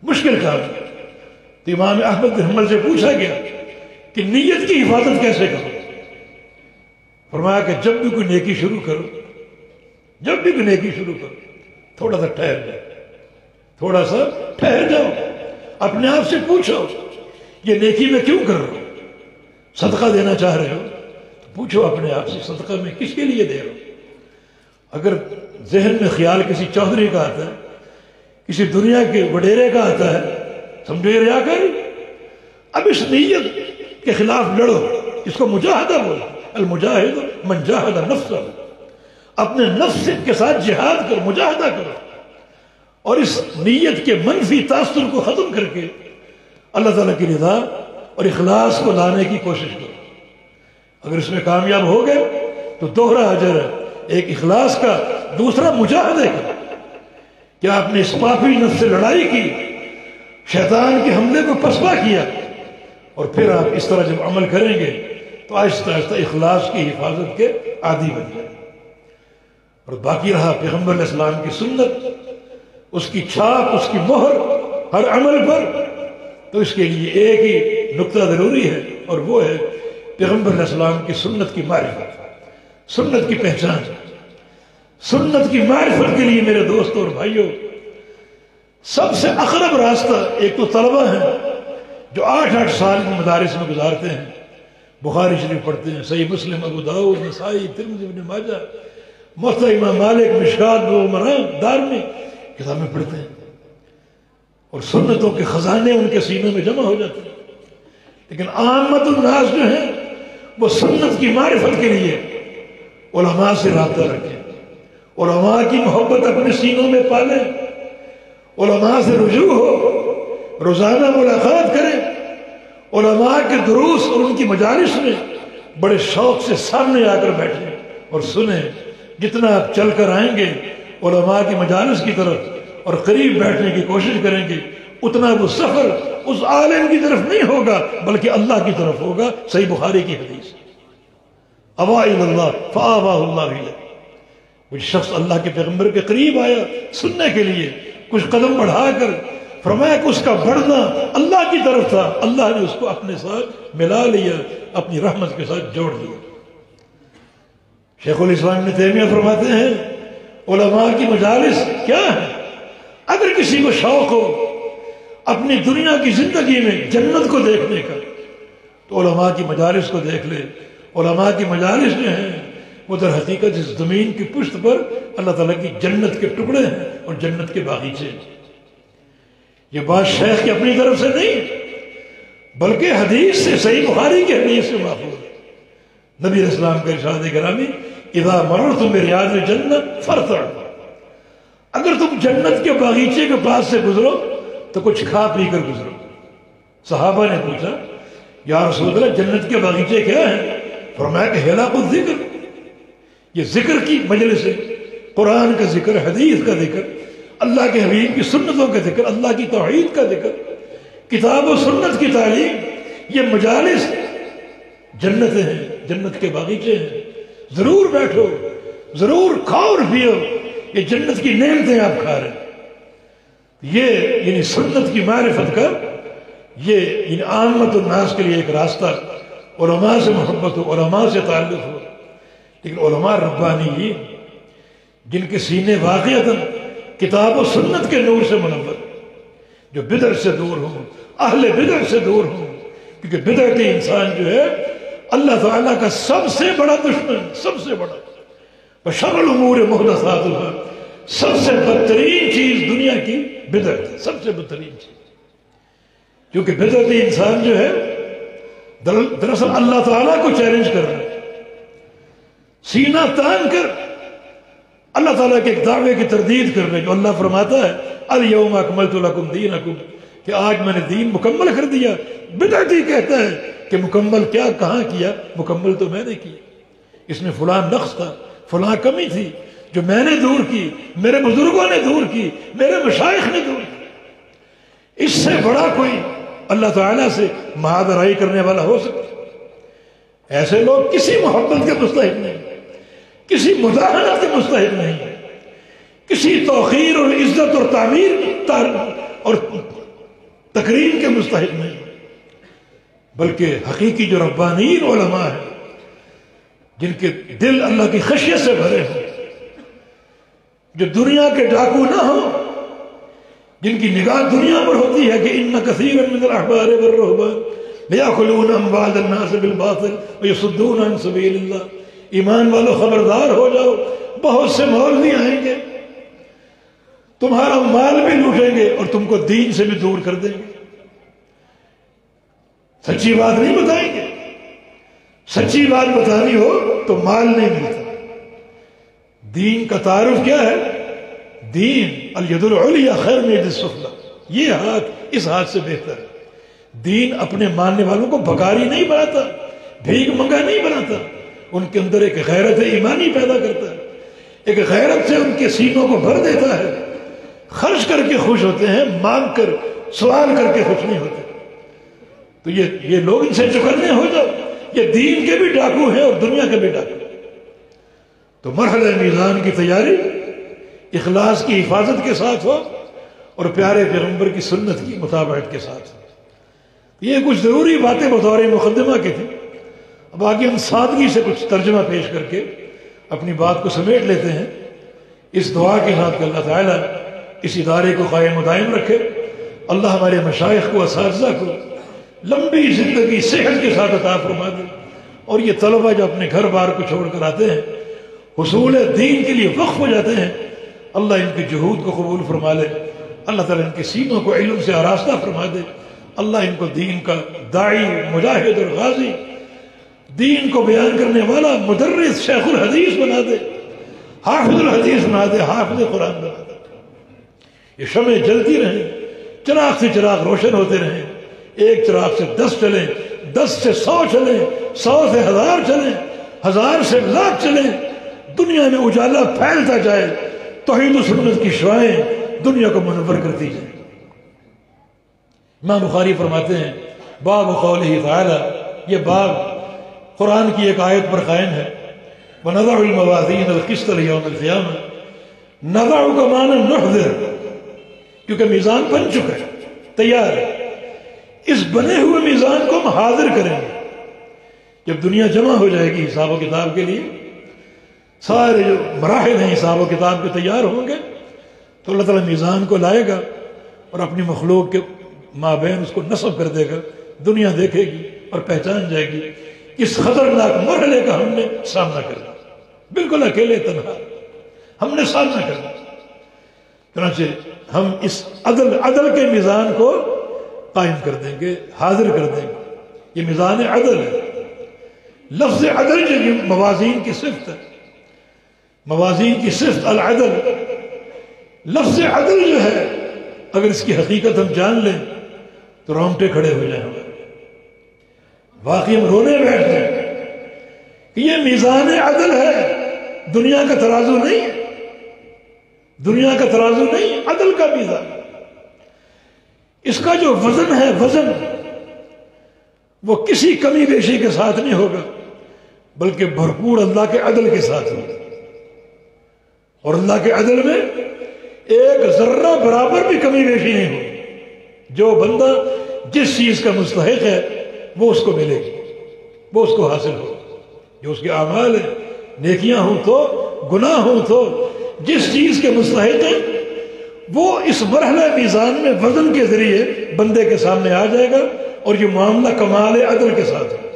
مشکل کام ہے۔ تو امام احمد بن حنبل سے پوچھا گیا کہ نیت کی حفاظت کیسے کرو؟ فرمایا کہ جب بھی کوئی نیکی شروع کرو، جب بھی کوئی نیکی شروع کرو، تھوڑا سا ٹھہر جاؤ، تھوڑا سا ٹھہر جاؤ، اپنے آپ سے پوچھو یہ نیکی میں کیوں کر رہا ہوں؟ صدقہ دینا چاہ رہے ہو تو پوچھو اپنے آپ سے صدقہ میں کس کے لیے دے رہا ہوں؟ اگر ذہن میں خیال کسی چودھری کا آتا ہے، کسی دنیا کے وڈیرے کا آتا ہے، سمجھو یہ ریاکاری۔ اب اس نیت کے خلاف لڑو، اس کو مجاہدہ بولو۔ المجاہد من جاہد نفسہ، اپنے نفس کے ساتھ جہاد کرو، مجاہدہ کرو، اور اس نیت کے منفی تاثر کو ختم کر کے اللہ تعالیٰ کی رضا اور اخلاص کو لانے کی کوشش کرو۔ اگر اس میں کامیاب ہو گئے تو دوہرا اجر ہے، ایک اخلاص کا، دوسرا مجاہدے کا کہ آپ نے اس پاپی نفس سے لڑائی کی، شیطان کے حملے کو پسپا کیا، اور پھر آپ اس طرح جب عمل کریں گے تو آہستہ آہستہ اخلاص کی حفاظت کے عادی بن جائیں۔ اور باقی رہا پیغمبر علیہ السلام کی سنت، اس کی چھاپ، اس کی مہر ہر عمل پر، تو اس کے لیے ایک ہی نقطہ ضروری ہے، اور وہ ہے پیغمبر علیہ السلام کی سنت کی معرفت، سنت کی پہچان۔ سنت کی معرفت کے لیے میرے دوستوں اور بھائیوں سب سے اقرب راستہ ایک تو طلبہ ہیں جو 8 سال کی مدارس میں گزارتے ہیں، بخاری شریف پڑھتے ہیں، صحیح مسلم، ابو داؤد، نسائی، ترمذی، ابن ماجہ، موطا امام مالک، مشکات، بلوغ المرام، دارمی کتابیں پڑھتے ہیں، اور سنتوں کے خزانے ان کے سینوں میں جمع ہو جاتے ہیں۔ لیکن عامت الناس جو ہیں وہ سنت کی معرفت کے لیے علماء سے رابطہ رکھیں، علماء کی محبت اپنے سینوں میں پالیں، علماء سے رجوع ہو، روزانہ ملاقات کریں، علماء کے دروس اور ان کی مجالس میں بڑے شوق سے سامنے آ کر بیٹھیں اور سنیں۔ جتنا آپ چل کر آئیں گے علماء کی مجالس کی طرف اور قریب بیٹھنے کی کوشش کریں گے، اتنا وہ سفر اس عالم کی طرف نہیں ہوگا بلکہ اللہ کی طرف ہوگا۔ صحیح بخاری کی حدیث، اوا الی اللہ فآواہ اللہ الیہ، وہ شخص اللہ کے پیغمبر کے قریب آیا سننے کے لیے، کچھ قدم بڑھا کر فرمایا کہ اس کا بڑھنا اللہ کی طرف تھا، اللہ نے اس کو اپنے ساتھ ملا لیا، اپنی رحمت کے ساتھ جوڑ دیا۔ شیخ الاسلام ابن تیمیہ فرماتے ہیں علماء کی مجالس کیا ہے؟ اگر کسی کو شوق ہو اپنی دنیا کی زندگی میں جنت کو دیکھنے کا تو علماء کی مجالس کو دیکھ لے۔ علماء کی مجالس جو ہیں وہ در حقیقت اس زمین کی پشت پر اللہ تعالیٰ کی جنت کے ٹکڑے ہیں اور جنت کے باغیچے ہیں۔ یہ بات شیخ کی اپنی طرف سے نہیں بلکہ حدیث سے، صحیح بخاری کی حدیث سے ماخوذ ہے۔ نبی علیہ السلام کا ارشاد گرامی اذا مررتم بریاض الجنہ فارتعوا، اگر تم جنت کے باغیچے کے پاس سے گزرو تو کچھ کھا پی کر گزرو۔ صحابہ نے پوچھا یا رسول اللہ جنت کے باغیچے کیا ہیں؟ فرمایا کہ حلق الذکر، یہ ذکر کی مجلس ہے، قرآن کا ذکر، حدیث کا ذکر، اللہ کے حبیب کی سنتوں کا ذکر، اللہ کی توحید کا ذکر، کتاب و سنت کی تعلیم، یہ مجالس جنتیں ہیں، جنت کے باغیچے ہیں، ضرور بیٹھو، ضرور کھاؤ اور پیو، یہ جنت کی نعمتیں آپ کھا رہے ہیں۔ یہ یعنی سنت کی معرفت کا یہ یعنی عامت الناس کے لیے ایک راستہ، علماء سے محبت ہو، علماء سے تعلق ہو، لیکن علماء ربانی جن کے سینے واقعتاً کتاب و سنت کے نور سے منور، جو بدعت سے دور ہوں، اہل بدعت سے دور ہوں، کیونکہ بدعتی انسان جو ہے اللہ تعالیٰ کا سب سے بڑا دشمن، سب سے بڑا، بشر الامور محدثاتها، سب سے بدترین چیز دنیا کی بدعت ہے، سب سے بدترین چیز، کیونکہ بدعتی انسان جو ہے دراصل اللہ تعالیٰ کو چیلنج کر رہا ہے، سینہ تان کر اللہ تعالیٰ کے ایک دعوے کی تردید کر رہے ہیں، جو اللہ فرماتا ہے الیوم اکملت لکم دینکم، کہ آج میں نے دین مکمل کر دیا۔ بدعتی کہتا ہے کہ مکمل کیا، کہاں کیا؟ مکمل تو میں نے کی، اس میں فلاں نقص تھا، فلاں کمی تھی جو میں نے دور کی، میرے بزرگوں نے دور کی، میرے مشائخ نے دور کی۔ اس سے بڑا کوئی اللہ تعالیٰ سے معاذرائی کرنے والا ہو سکتا؟ ایسے لوگ کسی محبت کے مستحق نہیں، کسی مداحنت کے مستحق نہیں، کسی توقیر اور عزت اور تعمیر اور تکریم کے مستحق نہیں، بلکہ حقیقی جو ربانین علماء ہیں، جن کے دل اللہ کی خشیت سے بھرے ہوں، جو دنیا کے ڈاکو نہ ہوں، جن کی نگاہ دنیا پر ہوتی ہے کہ ان کثیرا من الاحبار والرهبان لیاکلون اموال الناس بالباطل ویصدون عن سبیل اللہ۔ ایمان والو خبردار ہو جاؤ، بہت سے مولوی آئیں گے، تمہارا مال بھی لوٹیں گے اور تم کو دین سے بھی دور کر دیں گے، سچی بات نہیں بتائیں گے۔ سچی بات بتانی ہو تو مال نہیں ملتا۔ دین کا تعارف کیا ہے؟ دین الید العلیٰ خیر من ید السفلیٰ، یہ ہاتھ اس ہاتھ سے بہتر ہے۔ دین اپنے ماننے والوں کو بھکاری نہیں بناتا، بھیک منگا نہیں بناتا، ان کے اندر ایک غیرت ایمانی پیدا کرتا ہے، ایک غیرت سے ان کے سینوں کو بھر دیتا ہے، خرچ کر کے خوش ہوتے ہیں، مانگ کر سوال کر کے خوش نہیں ہوتے۔ تو یہ لوگ ان سے چکنے ہو جاؤ، یہ دین کے بھی ڈاکو ہیں اور دنیا کے بھی ڈاکو۔ تو مرحلہ میزان کی تیاری اخلاص کی حفاظت کے ساتھ ہو اور پیارے پیغمبر کی سنت کی مطابقت کے ساتھ ہو۔ یہ کچھ ضروری باتیں بطور مقدمہ کے تھیں، اب آگے ہم سادگی سے کچھ ترجمہ پیش کر کے اپنی بات کو سمیٹ لیتے ہیں، اس دعا کے ساتھ کہ اللہ تعالیٰ اس ادارے کو قائم و دائم رکھے، اللہ ہمارے مشائخ کو، اساتذہ کو لمبی زندگی صحت کے ساتھ عطا فرما دے، اور یہ طلبہ جو اپنے گھر بار کو چھوڑ کر آتے ہیں، حصول دین کے لیے وقف ہو جاتے ہیں، اللہ ان کی جہود کو قبول فرما لے، اللہ تعالیٰ ان کے سینوں کو علم سے آراستہ فرما دے، اللہ ان کو دین کا داعی، مجاہد اور غازی، دین کو بیان کرنے والا مدرس، شیخ الحدیث بنا دے، حافظ الحدیث بنا دے، حافظ قرآن بنا دے۔ یہ شمع جلتی رہیں، چراغ سے چراغ روشن ہوتے رہیں، ایک چراغ سے 10 چلیں، 10 سے 100 چلیں، 100 سے 1000 چلیں، 1000 سے لاکھ چلیں، دنیا میں اجالا پھیلتا جائے، توحید و سنت کی شعائیں دنیا کو منور کرتی جائیں۔ امام بخاری فرماتے ہیں باب قولہ تعالی، یہ باب قرآن کی ایک آیت پر قائم ہے، وَنَضَعُ الْمَوَازِينَ الْقِسْطَ لِيَوْمِ الْقِيَامَةِ، نَضَعُ کا معنی نحضر، کیونکہ میزان بن چکا ہے، تیار ہے، اس بنے ہوئے میزان کو ہم حاضر کریں گے۔ جب دنیا جمع ہو جائے گی حساب و کتاب کے لیے، سارے جو مراحل ہیں حساب و کتاب کے تیار ہوں گے، تو اللہ تعالیٰ میزان کو لائے گا اور اپنی مخلوق کے مابین اس کو نصب کر دے گا، دنیا دیکھے گی اور پہچان جائے گی اس خطرناک مرحلے کا ہم نے سامنا کرنا، بالکل اکیلے تنہا ہم نے سامنا کرنا۔ چنانچہ ہم اس عدل کے میزان کو قائم کر دیں گے، حاضر کر دیں گے۔ یہ میزان عدل ہے، لفظ عدل جو یہ موازین کی صفت ہے، موازین کی صفت العدل، لفظ عدل جو ہے اگر اس کی حقیقت ہم جان لیں تو رونگٹے کھڑے ہو جائیں ہمارے، واقعی ہم رونے بیٹھ جائیں کہ یہ میزان عدل ہے، دنیا کا ترازو نہیں ہے، دنیا کا ترازو نہیں ہے، عدل کا میزان۔ اس کا جو وزن ہے، وزن وہ کسی کمی بیشی کے ساتھ نہیں ہوگا بلکہ بھرپور اللہ کے عدل کے ساتھ ہوگا، اور اللہ کے عدل میں ایک ذرہ برابر بھی کمی بیشی نہیں ہوگی۔ جو بندہ جس چیز کا مستحق ہے وہ اس کو ملے گی، وہ اس کو حاصل ہوگا۔ جو اس کے اعمال ہیں، نیکیاں ہوں تو گناہ ہوں تو، جس چیز کے مستحق ہیں وہ اس مرحلہ میزان میں وزن کے ذریعے بندے کے سامنے آ جائے گا، اور یہ معاملہ کمال عدل کے ساتھ ہے۔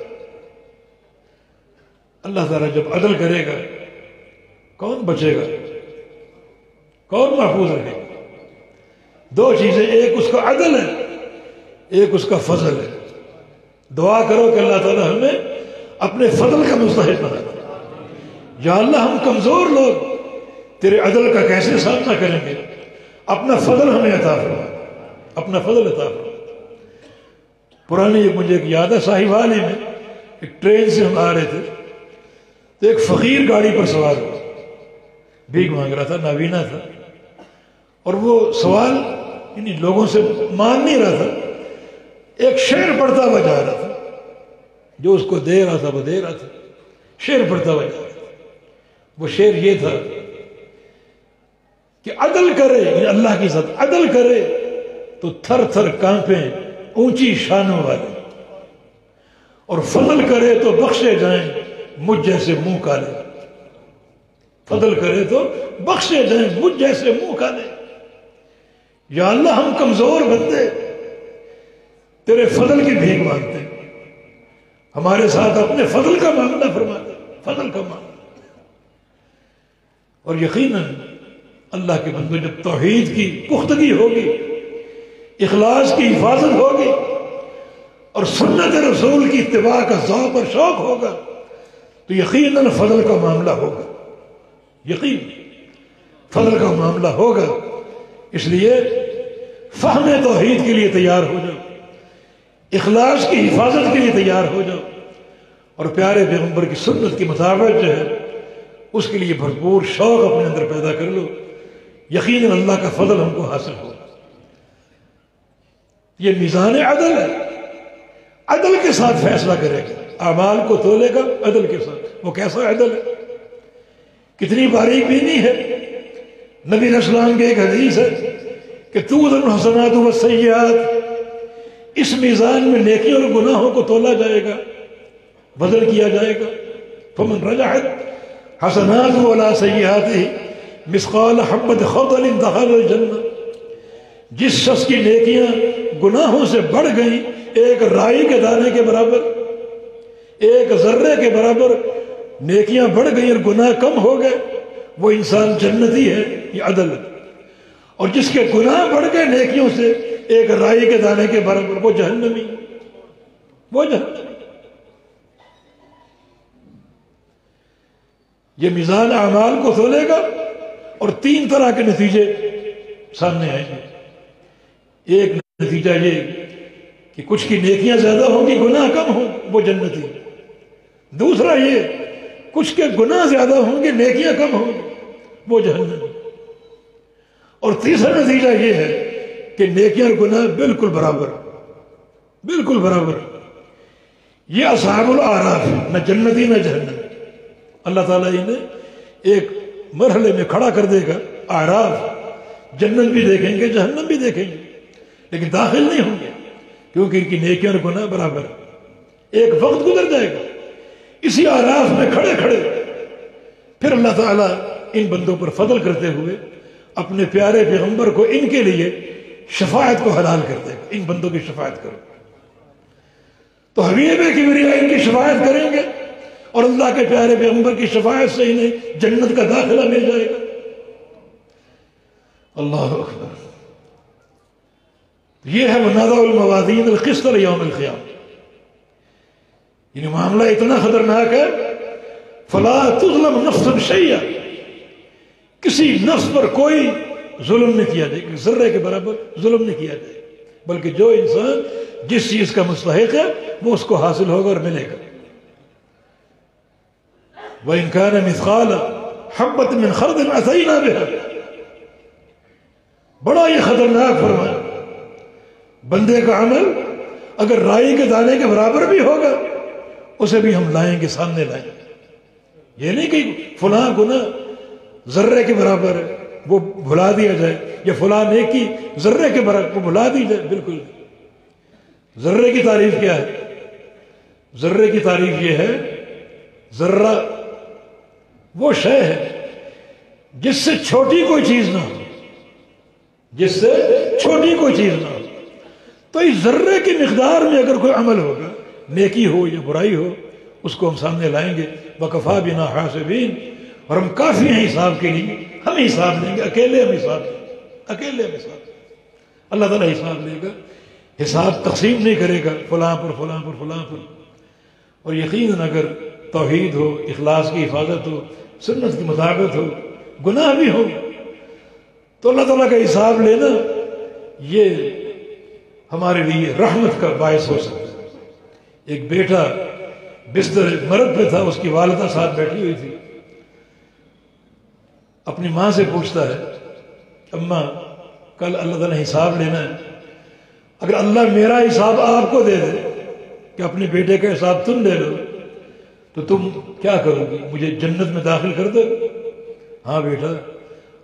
اللہ تعالیٰ جب عدل کرے گا کون بچے گا، کون محفوظ رہے گا؟ دو چیزیں، ایک اس کا عدل ہے، ایک اس کا فضل ہے۔ دعا کرو کہ اللہ تعالیٰ ہمیں اپنے فضل کا مستحق بنا دے۔ یا اللہ ہم کمزور لوگ تیرے عدل کا کیسے سامنا کریں گے، اپنا فضل ہمیں عطا فرما، اپنا فضل عطا فرما۔ پرانی مجھے ایک یاد ہے، صاحبالی میں ایک ٹرین سے ہم آ رہے تھے تو ایک فقیر گاڑی پر سوار ہوا، بھیک مانگ رہا تھا، نابینا تھا، اور وہ سوال یعنی لوگوں سے مانگ نہیں رہا تھا، ایک شعر پڑھتا ہوا جا رہا تھا، جو اس کو دے رہا تھا وہ دے رہا تھا، شعر پڑھتا ہوا جا رہا تھا۔ وہ شعر یہ تھا کہ عدل کرے، یعنی اللہ کی ذات عدل کرے تو تھر تھر کانپیں اونچی شانوں والے، اور فضل کرے تو بخشے جائیں مجھ جیسے منہ کالے، فضل کرے تو بخشے جائیں مجھ جیسے منہ کالے۔ یا اللہ ہم کمزور بندے تیرے فضل کی بھیک مانگتے ہیں، ہمارے ساتھ اپنے فضل کا معاملہ فرما دے، فضل کا معاملہ۔ اور یقیناً اللہ کے بندوں جب توحید کی پختگی ہوگی، اخلاص کی حفاظت ہوگی، اور سنت رسول کی اتباع کا ذوق اور شوق ہوگا تو یقیناً فضل کا معاملہ ہوگا، یقین فضل کا معاملہ ہوگا۔ اس لیے فہم توحید کے لیے تیار ہو جاؤ، اخلاص کی حفاظت کے لیے تیار ہو جاؤ، اور پیارے پیغمبر کی سنت کی مطابقت جو ہے اس کے لیے بھرپور شوق اپنے اندر پیدا کر لو، یقیناً اللہ کا فضل ہم کو حاصل ہوگا۔ یہ میزان عدل ہے، عدل کے ساتھ فیصلہ کرے گا، اعمال کو تولے گا عدل کے ساتھ۔ وہ کیسا عدل ہے، کتنی باریک بینی ہے۔ نبی علیہ السلام کے ایک حدیث ہے کہ توزن الحسنات والسیئات، اس میزان میں نیکیوں اور گناہوں کو تولا جائے گا، وزن کیا جائے گا۔ فمن رجحت حسنات ولا سیئات مثقال حبۃ خردل دخل الجنہ، جس شخص کی نیکیاں گناہوں سے بڑھ گئیں ایک رائی کے دانے کے برابر، ایک ذرے کے برابر نیکیاں بڑھ گئیں اور گناہ کم ہو گئے، وہ انسان جنتی ہے۔ یہ عدل ہے۔ اور جس کے گناہ بڑھ گئے نیکیوں سے ایک رائی کے دانے کے برابر، وہ جہنمی، وہ جہنمی۔ یہ میزان اعمال کو تولے گا اور تین طرح کے نتیجے سامنے آئیں گے۔ ایک نتیجہ یہ کہ کچھ کی نیکیاں زیادہ ہوں گی، گناہ کم ہوں، وہ جنتی۔ دوسرا یہ کچھ کے گناہ زیادہ ہوں گے، نیکیاں کم ہوں گی، وہ جہنمی۔ اور تیسرا نتیجہ یہ ہے کہ نیکیاں اور گناہ بالکل برابر، بالکل برابر۔ یہ اصحاب الاعراف، نہ جنتی نہ جہنمی۔ اللہ تعالیٰ انہیں ایک مرحلے میں کھڑا کر دے گا، اعراف، جنت بھی دیکھیں گے جہنم بھی دیکھیں گے، لیکن داخل نہیں ہوں گے کیونکہ ان کی نیکیاں اور گناہ برابر ہے۔ ایک وقت گزر جائے گا، اسی اعراف میں کھڑے کھڑے پھر اللہ تعالیٰ ان بندوں پر فضل کرتے ہوئے اپنے پیارے پیغمبر کو ان کے لیے شفاعت کو حلال کر دے گا۔ ان بندوں کی شفاعت کرو تو حبیب کبریا ان کی شفاعت کریں گے، اور اللہ کے پیارے پیغمبر کی شفاعت سے انہیں جنت کا داخلہ مل جائے گا۔ اللہ اکبر۔ یہ ہے وَنَضَعُ الْمَوَازِينَ الْقِسْطَ لِيَوْمِ الْقِيَامَةِ۔ یعنی معاملہ اتنا خطرناک ہے، فلا تظلم نفس شیئا، کسی نفس پر کوئی ظلم نہیں کیا جائے، ذرے کے برابر ظلم نہیں کیا جائے، بلکہ جو انسان جس چیز کا مستحق ہے وہ اس کو حاصل ہوگا اور ملے گا۔ وَإِنْ كَانَ مِثْقَالَ حَبَّةٍ مِّنْ خَرْدٍ أَتَيْنَا بِهَا، بڑا یہ خطرناک فرمایا، بندے کا عمل اگر رائی کے دانے کے برابر بھی ہوگا اسے بھی ہم لائیں گے، سامنے لائیں گے۔ یہ نہیں کہ فلاں گناہ ذرے کے برابر ہے وہ بھلا دیا جائے، یا فلاں نیکی ذرے کے برابر وہ بھلا دی جائے، بالکل۔ ذرے کی تعریف کیا ہے؟ ذرے کی تعریف یہ ہے، ذرہ وہ شے ہے جس سے چھوٹی کوئی چیز نہ ہو، جس سے چھوٹی کوئی چیز نہ ہو۔ تو اس ذرے کی مقدار میں اگر کوئی عمل ہوگا، نیکی ہو یا برائی ہو، اس کو ہم سامنے لائیں گے۔ وَكَفَى بِنَا حَاسِبِينَ، اور ہم کافی ہیں حساب کے لیے، ہم حساب لیں گے، اکیلے ہم حساب لیں گے، اکیلے ہم حساب لیں گے۔ اللہ تعالیٰ حساب لے گا، حساب تقسیم نہیں کرے گا فلاں پر فلاں پر فلاں پر۔ اور یقیناً اگر توحید ہو، اخلاص کی حفاظت ہو، سنت کی مطابقت ہو، گناہ بھی ہو، تو اللہ تعالیٰ کا حساب لینا یہ ہمارے لیے رحمت کا باعث ہو سکتا ہے۔ ایک بیٹا بستر مرض پہ تھا، اس کی والدہ ساتھ بیٹھی ہوئی تھی، اپنی ماں سے پوچھتا ہے، اماں کل اللہ تعالیٰ حساب لینا ہے، اگر اللہ میرا حساب آپ کو دے دے کہ اپنے بیٹے کا حساب تم لے لو تو تم کیا کرو گی؟ مجھے جنت میں داخل کر دو؟ ہاں بیٹا،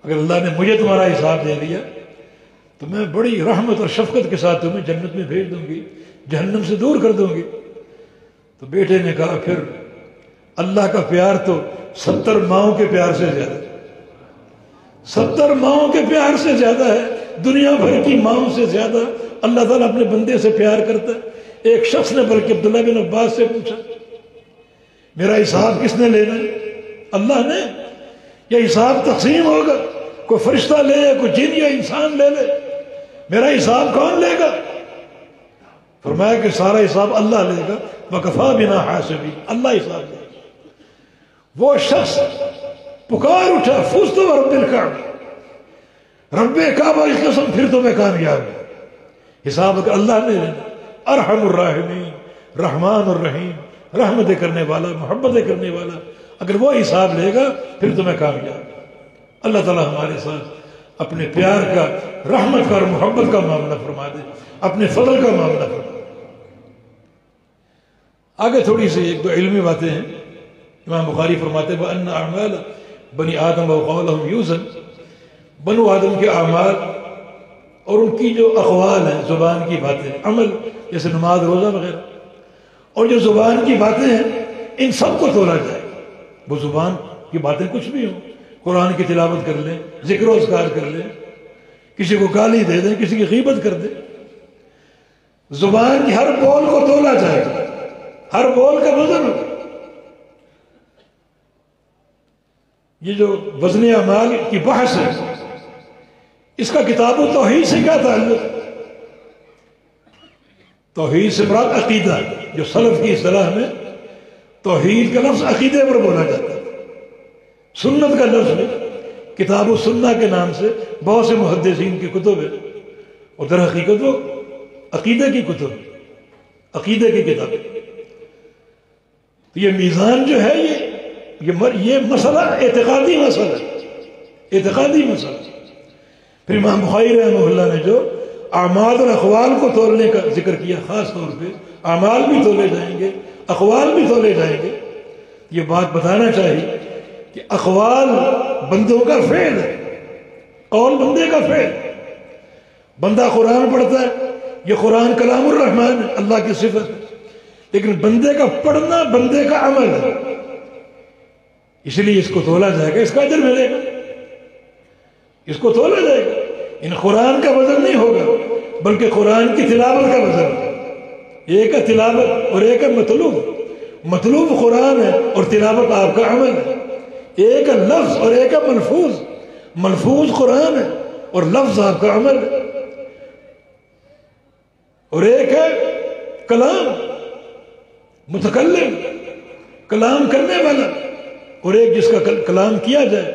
اگر اللہ نے مجھے تمہارا حساب دے دیا تو میں بڑی رحمت اور شفقت کے ساتھ تمہیں جنت میں بھیج دوں گی، جہنم سے دور کر دوں گی۔ تو بیٹے نے کہا، پھر اللہ کا پیار تو 70 ماؤں کے پیار سے زیادہ ہے، 70 ماؤں کے پیار سے زیادہ ہے، دنیا بھر کی ماؤں سے زیادہ اللہ تعالیٰ اپنے بندے سے پیار کرتا ہے۔ ایک شخص نے بلکہ عبداللہ بن عباس سے پوچھا، میرا حساب کس نے لینا ہے؟ اللہ نے؟ یا حساب تقسیم ہوگا، کوئی فرشتہ لے، کوئی جن یا انسان لے لے، میرا حساب کون لے گا؟ فرمایا کہ سارا حساب اللہ لے گا، وَكَفَى بِنَا حَاسِبِينَ، اللہ حساب لے گا۔ وہ شخص پکار اٹھا، فُزْتُ بِرَبِّ الْكَعْبَةِ، رب کعبہ کی قسم پھر تو میں کامیاب ہوں۔ حساب اگر اللہ نے لینا، ارحم الراحمین، رحمان الرحیم، رحمت کرنے والا، محبت کرنے والا، اگر وہ حساب لے گا پھر تو میں کامیاب ہوں۔ اللہ تعالیٰ ہمارے ساتھ اپنے پیار کا، رحمت کا اور محبت کا معاملہ فرما دے، اپنے فضل کا معاملہ فرما دے۔ آگے تھوڑی سی ایک دو علمی باتیں ہیں۔ امام بخاری فرماتے ہیں وَأَنَّ أَعْمَالَ بنی آدم وَقَوْلَهُمْ يُوزَنْ، بنو آدم کے اعمال اور ان کی جو اقوال ہیں، زبان کی باتیں، عمل جیسے نماز روزہ وغیرہ، اور جو زبان کی باتیں ہیں، ان سب کو تولا جائے۔ وہ زبان کی باتیں کچھ بھی ہوں، قرآن کی تلاوت کر لیں، ذکر و اذکار کر لیں، کسی کو گالی دے دیں، کسی کی غیبت کر دیں، زبان کی ہر بول کو تولا جائے گا، ہر بول کا وزن ہوگا۔ یہ جو وزن اعمال کی بحث ہے، اس کا کتاب و توحید سے کیا تعلق؟ توحید سے مراد عقیدہ، جو سلف کی اصطلاح میں توحید کا لفظ عقیدے پر بولا جاتا ہے۔ سنت کا لفظ ہے، کتاب و سنہ کے نام سے بہت سے محدثین کی کتب ہے، اور در حقیقت وہ عقیدے کی کتب، عقیدے کی کتاب۔ تو یہ میزان جو ہے، یہ مسئلہ اعتقادی مسئلہ ہے، اعتقادی مسئلہ۔ پھر امام بخاری رحمہ اللہ نے جو اعمال اور اقوال کو تولنے کا ذکر کیا، خاص طور پہ اعمال بھی تولے جائیں گے، اقوال بھی تولے جائیں گے۔ یہ بات بتانا چاہیے کہ اقوال بندوں کا فعل ہے، قول بندے کا فعل۔ بندہ قرآن پڑھتا ہے، یہ قرآن کلام الرحمن ہے، اللہ کی صفت ہے، لیکن بندے کا پڑھنا بندے کا عمل ہے، اس لیے اس کو تولا جائے گا، اس کا اجر ملے گا، اس کو تولا جائے گا۔ ان قرآن کا وزن نہیں ہوگا، بلکہ قرآن کی تلاوت کا وزن ہوگا۔ ایک ہے تلاوت اور ایک ہے مطلوب، مطلوب قرآن ہے اور تلاوت آپ کا عمل ہے۔ ایک ہے لفظ اور ایک ہے ملفوظ، ملفوظ قرآن ہے اور لفظ آپ کا عمل ہے۔ اور ایک ہے کلام، متکلم کلام کرنے والا اور ایک جس کا کلام کیا جائے.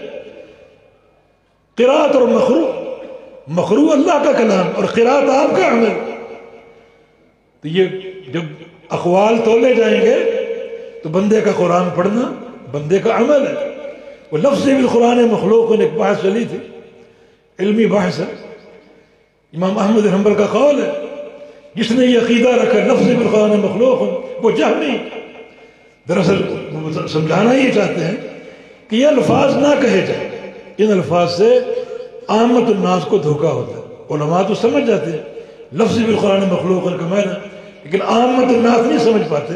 قرات اور مخرو اللہ کا کلام اور قرات آپ کا عمل. تو یہ جب اقوال تولے جائیں گے تو بندے کا قرآن پڑھنا بندے کا عمل ہے. وہ لفظ بالقرآن مخلوق ایک بحث چلی تھی، علمی بحث ہے. امام احمد بن حنبل کا قول ہے جس نے یہ عقیدہ رکھا لفظ بالقرآن مخلوق وہ جہمی. دراصل وہ سمجھانا یہ چاہتے ہیں کہ یہ الفاظ نہ کہے جائیں. ان الفاظ سے عامت الناس کو دھوکہ ہوتا ہے. علماء تو سمجھ جاتے ہیں لفظ بالقرآن مخلوق کا معنی، لیکن عامت الناس نہیں سمجھ پاتے.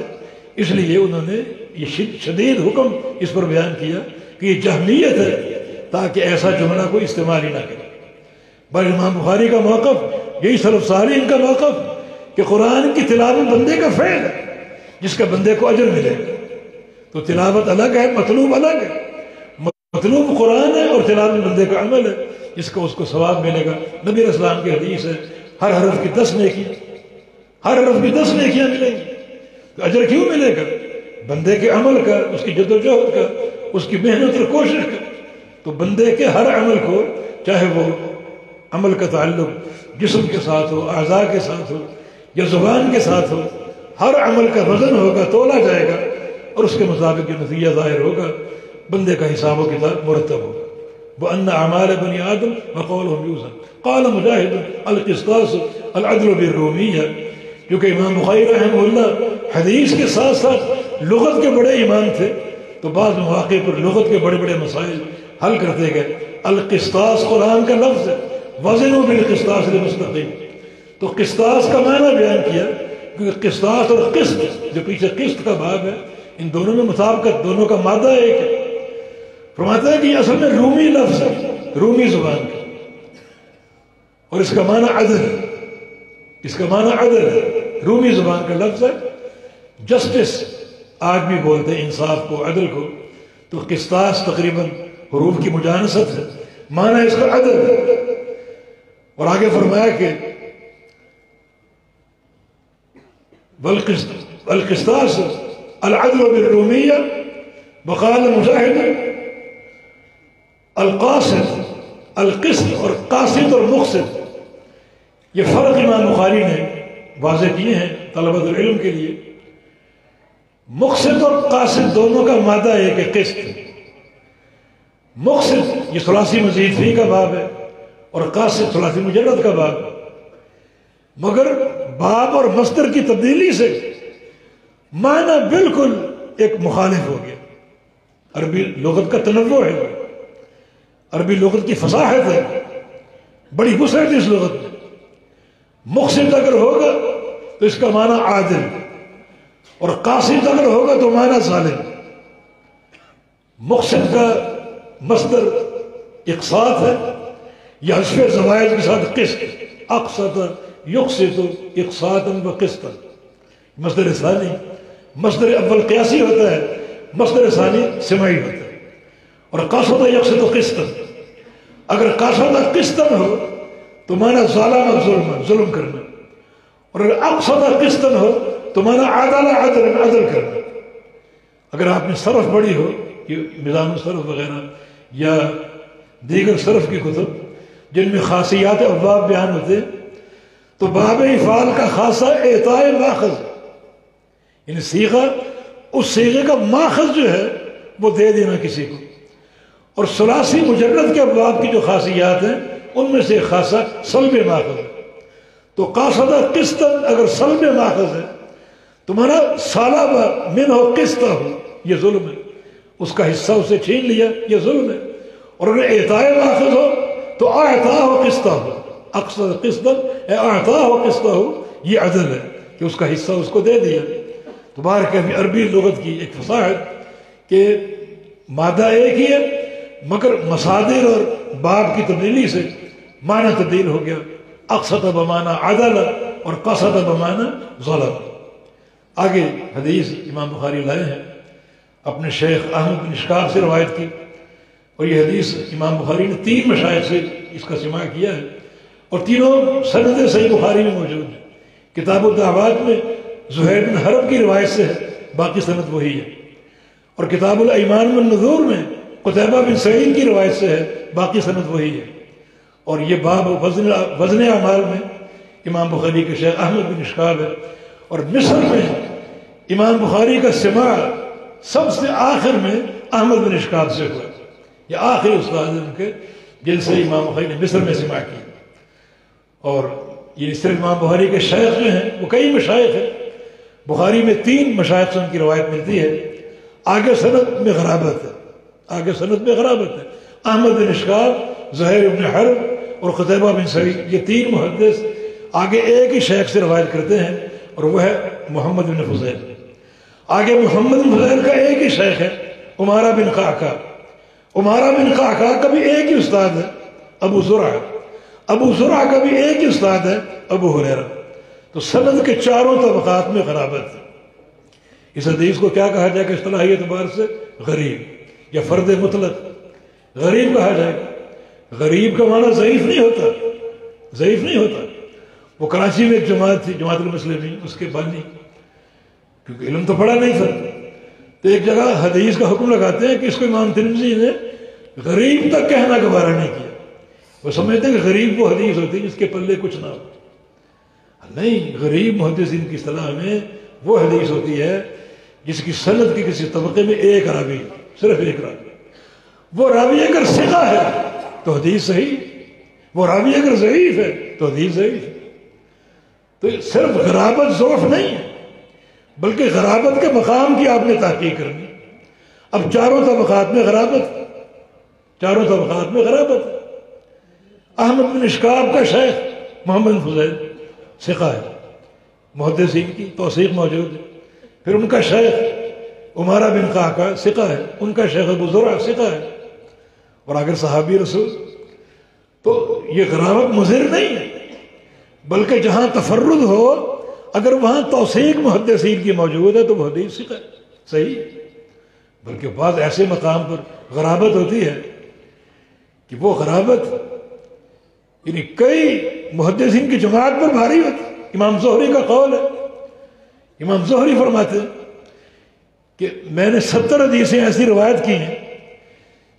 اس لیے انہوں نے یہ شدید حکم اس پر بیان کیا کہ یہ جہمیت ہے، تاکہ ایسا جملہ کوئی استعمال ہی نہ کرے. بل امام بخاری کا موقف یہی سلف صالحین کا موقف کہ قرآن کی تلاوت بندے کا فعل ہے جس کا بندے کو اجر ملے گا. تو تلاوت الگ ہے، مطلوب الگ ہے. مطلوب قرآن ہے اور تلاوت بندے کا عمل ہے جس کا اس کو ثواب ملے گا. نبی علیہ السلام کی حدیث ہے ہر حرف کی 10 نیکیاں، ہر حرف کی 10 نیکیاں ملیں گی. تو اجر کیوں ملے گا؟ بندے کے عمل کا، اس کی جد و جہد کا، اس کی محنت اور کوشش کا. تو بندے کے ہر عمل کو، چاہے وہ عمل کا تعلق جسم کے ساتھ ہو، اعضاء کے ساتھ ہو یا زبان کے ساتھ ہو، ہر عمل کا وزن ہوگا، تولا جائے گا اور اس کے مطابق جو نتیجہ ظاہر ہوگا بندے کا حساب و کتاب مرتب ہوگا. وَأَنَّ أَعْمَالَ بَنِي آدَمَ وَقَوْلُهُمْ يُوزَنُ قَالَ مُجَاهِدٌ الْقِسْطَاسُ الْعَدْلُ بِالرُّومِيَّةِ. کیونکہ امام بخاری رحمہ اللہ حدیث کے ساتھ ساتھ لغت کے بڑے ایمان تھے تو بعض مواقع پر لغت کے بڑے بڑے مسائل حل کرتے گئے. القسطاس قرآن کا لفظ ہے، وزنوا بالقسطاس المستقیم. تو قسطاس کا معنی بیان کیا کیونکہ قسطاس اور قسط جو پیچھے قسط کا باب ہے ان دونوں میں مطابقت، دونوں کا مادہ ایک ہے. فرماتا ہے کہ یہ اصل میں رومی لفظ ہے، رومی زبان کا، اور اس کا معنی عدل ہے. اس کا معنی عدل ہے، رومی زبان کا لفظ ہے. جسٹس آج بھی بولتے ہیں انصاف کو، عدل کو. تو قسطاس تقریباً حروف کی مجانست ہے، معنی اس کا عدل ہے. اور آگے فرمایا کہ القسطاس العدل بالرومیہ. وقال مجاہد القاصد القسط اور قاصد اور مقصد. یہ فرق امام بخاری نے واضح کیے ہیں طلبۃ العلم کے لیے. مقصد اور قاصد دونوں کا مادہ ایک ہے، قسط. مقصد یہ ثلاثی مزید فی کا باب ہے اور قاصد ثلاثی مجرد کا باب ہے. مگر باب اور مصدر کی تبدیلی سے معنی بالکل ایک مخالف ہو گیا. عربی لغت کا تنوع ہے، عربی لغت کی فصاحت ہے، بڑی وسعت اس لغت میں. مقصد اگر ہوگا تو اس کا معنی عادل، اور قاصد اگر ہوگا تو معنی ظالم. مقصد کا مصدر اقساط ہے، یا حذف زوائد کے ساتھ قسط. اقسط یقسط اقساطا و قسطا. مصدر ثانی، مصدر اول قیاسی ہوتا ہے، مصدر ثانی سمعی ہوتا ہے. اور قاصد یقسط قسطا، اگر قاصد قسطا ہو تو معنی ظالم ظلم، ظلم کرنا. اور اگر اقسط قسطا ہو تو معنی عدل عدل، عدل کرنا. اگر آپ نے صرف پڑھی ہو، یہ میزان الصرف وغیرہ یا دیگر صرف کی کتب جن میں خاصیات ابواب بیان ہوتے ہیں، تو باب افعال کا خاصہ اعطاء ماخذ، یعنی صیغہ، اس صیغے کا ماخذ جو ہے وہ دے دینا کسی کو. اور ثلاثی مجرد کے ابواب کی جو خاصیات ہیں ان میں سے ایک خاصہ سلب ماخذ ہے. تو قاصد قسطا اگر سلب ماخذ ہے تو مانا سالب منہ قسطہ ہو، یہ ظلم ہے، اس کا حصہ اسے چھین لیا، یہ ظلم ہے. اور اگر اعطاء ماخذ ہو تو اعطاء قسطہ ہو، اقصد قسطا اعطاء قسطہ ہو، یہ عدل ہے کہ اس کا حصہ اس کو دے دیا. تو باہر کہ عربی لغت کی ایک فصاحت کہ مادہ ایک ہی ہے مگر مصادر اور باب کی تبدیلی سے معنی تبدیل ہو گیا. اقصد بمعنی عدل اور قصد بمعنی ظلم. آگے حدیث امام بخاری لائے ہیں اپنے شیخ احمد بن اشکاق سے روایت کی، اور یہ حدیث امام بخاری نے 3 مشائخ سے اس کا سماع کیا ہے، اور تینوں سند صحیح بخاری میں موجود ہیں. کتاب الدعوات میں زہیر بن حرب کی روایت سے ہے باقی سند وہی ہے. اور کتاب الایمان والنذور میں قتیبہ بن سعید کی روایت سے ہے، باقی سند وہی ہے. اور یہ باب وزن اعمال میں امام بخاری کے شیخ احمد بن اشکاب ہے. اور مصر میں امام بخاری کا سماع سب سے آخر میں احمد بن اشکاب سے ہوا. یہ آخری استاد ہیں ان کے جن سے امام بخاری نے مصر میں سماع کی. اور یہ صرف امام بخاری کے شیخ جو ہیں وہ کئی مشائخ ہیں. بخاری میں 3 مشائخ سے ان کی روایت ملتی ہے. آگے سند میں غرابت ہے، آگے سند میں غرابت ہے. احمد بن اشکاب، زہیر بن حرب اور قتیبہ بن سعید، یہ 3 محدث آگے ایک ہی شیخ سے روایت کرتے ہیں اور وہ ہے محمد بن فضیل. آگے محمد بن فضیل کا ایک ہی شیخ ہے عمارہ بن قعقاع. عمارہ بن قعقاع کا بھی ایک ہی استاد ہے ابو زرع. ابو زرع کا بھی ایک ہی استاد ہے ابو ہریرہ. تو سند کے چاروں طبقات میں غرابت ہے. اس حدیث کو کیا کہا جائے کہ اصطلاحی اعتبار سے غریب یا فرد مطلق غریب کہا جائے گا. غریب کا معنی ضعیف نہیں ہوتا، ضعیف نہیں ہوتا. وہ کراچی میں ایک جماعت تھی، جماعت المسلمین، اس کے بانی، کیونکہ علم تو پڑھا نہیں تھا، تو ایک جگہ حدیث کا حکم لگاتے ہیں کہ اس کو امام ترمذی نے غریب تک کہنا گوارا نہیں کیا. وہ سمجھتے ہیں کہ غریب وہ حدیث ہوتی ہے جس کے پلے کچھ نہ ہو. نہیں، غریب محدثین کی اصطلاح میں وہ حدیث ہوتی ہے جس کی سند کے کسی طبقے میں ایک راوی، صرف ایک راوی. وہ راوی اگر ثقہ ہے تو حدیث صحیح، وہ راوی اگر ضعیف ہے تو حدیث ضعیف. تو صرف غرابت ضعف نہیں ہے، بلکہ غرابت کے مقام کی آپ نے تحقیق کرنی. اب چاروں طبقات میں غرابت، چاروں طبقات میں غرابت. احمد بن اشکاب کا شیخ محمد بن فضیل ثقہ ہے، محدثین کی توثیق موجود ہے. پھر ان کا شیخ عمارہ بن قعقاع ثقہ ہے، ان کا شیخ ابو زرع ثقہ ہے، اور اگر صحابی رسول. تو یہ غرابت مضر نہیں ہے، بلکہ جہاں تفرد ہو اگر وہاں توثیق محدثین کی موجود ہے تو وہ حدیث ثقہ ہے، صحیح. بلکہ بعض ایسے مقام پر غرابت ہوتی ہے کہ وہ غرابت یعنی کئی محدثین کی جماعت پر بھاری ہوتی. امام زہری کا قول ہے، امام زہری فرماتے ہیں کہ میں نے 70 حدیثیں ایسی روایت کی ہیں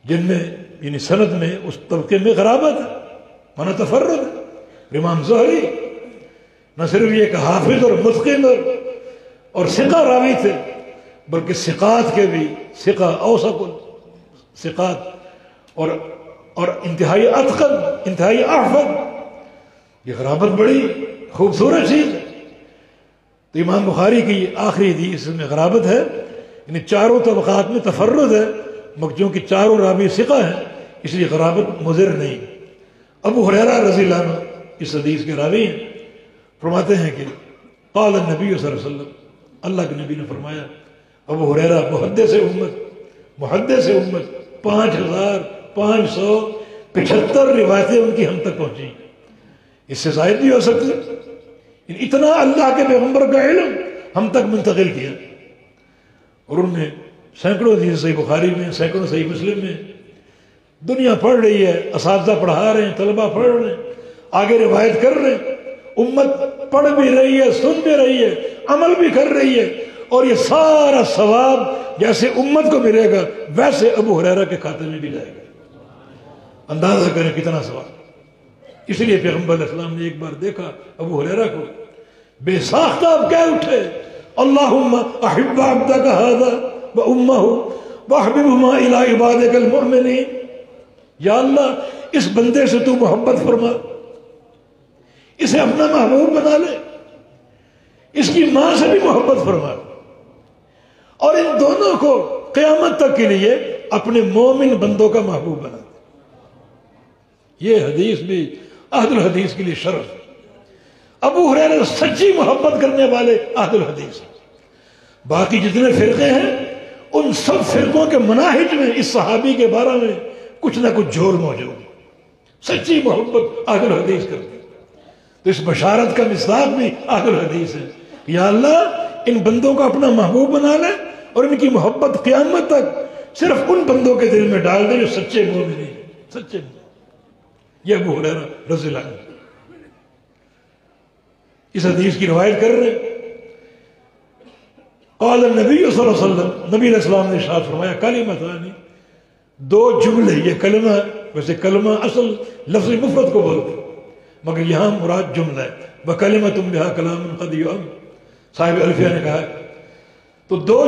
جن میں یعنی سند میں اس طبقے میں غرابت ہے، مانا تفرد ہے. امام زہری نہ صرف یہ کہ حافظ اور متقن اور ثقہ راوی تھے، بلکہ ثقات کے بھی ثقہ اوثق ثقات اور انتہائی اتقن، انتہائی احفظ. یہ غرابت بڑی خوبصورت چیز ہے. تو امام بخاری کی آخری حدیث میں غرابت ہے، یعنی چاروں طبقات میں تفرد ہے، مگر کہ چاروں راوی ثقہ ہیں اس لیے غرابت مضر نہیں. ابو ہریرہ رضی اللہ عنہ اس حدیث کے راوی ہیں، فرماتے ہیں کہ قال النبی صلی اللہ علیہ وسلم، اللہ کے نبی نے فرمایا. ابو ہریرہ محدث امت 5575 روایتیں ان کی ہم تک پہنچی. اس سے زائد نہیں ہو سکتی. اتنا اللہ کے پیغمبر کا علم ہم تک منتقل کیا. اور ان میں سینکڑوں حدیث صحیح بخاری میں، سینکڑوں صحیح مسلم میں. دنیا پڑھ رہی ہے، اساتذہ پڑھا رہے ہیں، طلبہ پڑھ رہے ہیں، آگے روایت کر رہے ہیں، امت پڑھ بھی رہی ہے، سن بھی رہی ہے، عمل بھی کر رہی ہے. اور یہ سارا ثواب جیسے امت کو ملے گا ویسے ابو ہریرہ کے کھاتے میں بھی جائے گا. اندازہ کریں کتنا ثواب. اس لیے پیغمبر علیہ السلام نے ایک بار دیکھا ابو ہریرہ کو، بے ساختہ اب کہہ اٹھے، اللہم احب عبدک ھذا و امہ واحببہما الی عبادک المؤمنین. یا اللہ اس بندے سے تو محبت فرما، اسے اپنا محبوب بنا لے، اس کی ماں سے بھی محبت فرما، اور ان دونوں کو قیامت تک کے لیے اپنے مومن بندوں کا محبوب بنا دے. یہ حدیث بھی اہل الحدیث کے لیے شرف. ابو ہریرہ سچی محبت کرنے والے اہل الحدیث. باقی جتنے فرقے ہیں ان سب فرقوں کے مناہج میں اس صحابی کے بارے میں کچھ نہ کچھ جھول موجود. سچی محبت اہل الحدیث کرتے. تو اس بشارت کا مصداق بھی اہل الحدیث ہے. یا اللہ ان بندوں کو اپنا محبوب بنا لے اور ان کی محبت قیامت تک صرف ان بندوں کے دل میں ڈال دے جو سچے مومن ہیں، سچے مومن. یہ ابو ہریرہ رضی اللہ عنہ اس حدیث کی روایت کر رہے ہیں. قال النبی صلی اللہ علیہ وسلم، نبی علیہ السلام نے ارشاد فرمایا کلمتان، دو جملے، یہ کلمہ ویسے کلمہ اصل لفظ مفرد کو بولتے مگر یہاں مراد جملہ ہے، وَكَلِمَةٌ بِهَا كَلَامٌ قَدْ يُؤَمُّ، صاحب الفیہ نے کہا ہے تو دو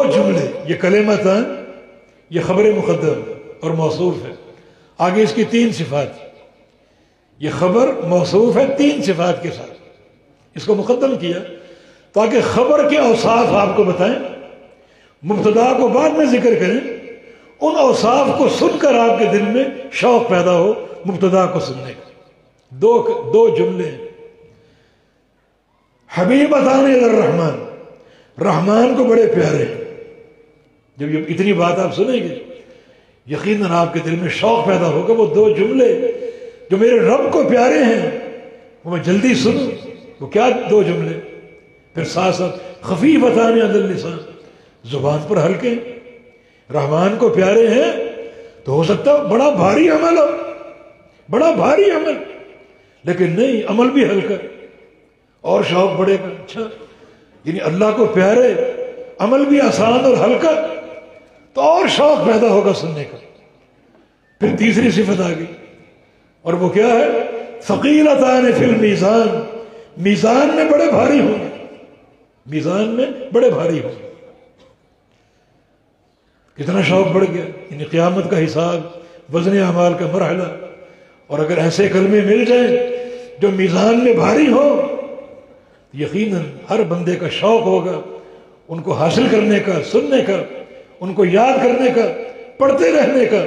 جملے یہ کلمتان، یہ خبر مقدم اور موصوف ہے، آگے اس کی 3 صفات، یہ خبر موصوف ہے 3 صفات کے ساتھ، اس کو مقدم کیا تاکہ خبر کے اوصاف آپ کو بتائیں، مبتدا کو بعد میں ذکر کریں، ان اوصاف کو سن کر آپ کے دل میں شوق پیدا ہو مبتدا کو سننے کا۔ دو جملے، حبیبتان الی الرحمن، رحمان کو بڑے پیارے ہیں۔ جب یہ اتنی بات آپ سنیں گے یقیناً آپ کے دل میں شوق پیدا ہوگا، وہ 2 جملے جو میرے رب کو پیارے ہیں وہ میں جلدی سنوں۔ وہ کیا 2 جملے؟ پھر ساتھ ساتھ خفیفتان علی اللسان، زبان پر ہلکے، رحمان کو پیارے ہیں تو ہو سکتا ہے بڑا بھاری عمل ہو، بڑا بھاری عمل، لیکن نہیں، عمل بھی ہلکا اور شوق بڑھے گا۔ اچھا، یعنی اللہ کو پیارے، عمل بھی آسان اور ہلکا تو اور شوق پیدا ہوگا سننے کا۔ پھر تیسری صفت آ گئی اور وہ کیا ہے؟ ثقیلتان فی المیزان، میزان میں بڑے بھاری ہوں گے، میزان میں بڑے بھاری ہوں گے۔ کتنا شوق بڑھ گیا، یعنی قیامت کا حساب، وزن اعمال کا مرحلہ، اور اگر ایسے کلمے مل جائیں جو میزان میں بھاری ہوں یقیناً ہر بندے کا شوق ہوگا ان کو حاصل کرنے کا، سننے کا، ان کو یاد کرنے کا، پڑھتے رہنے کا۔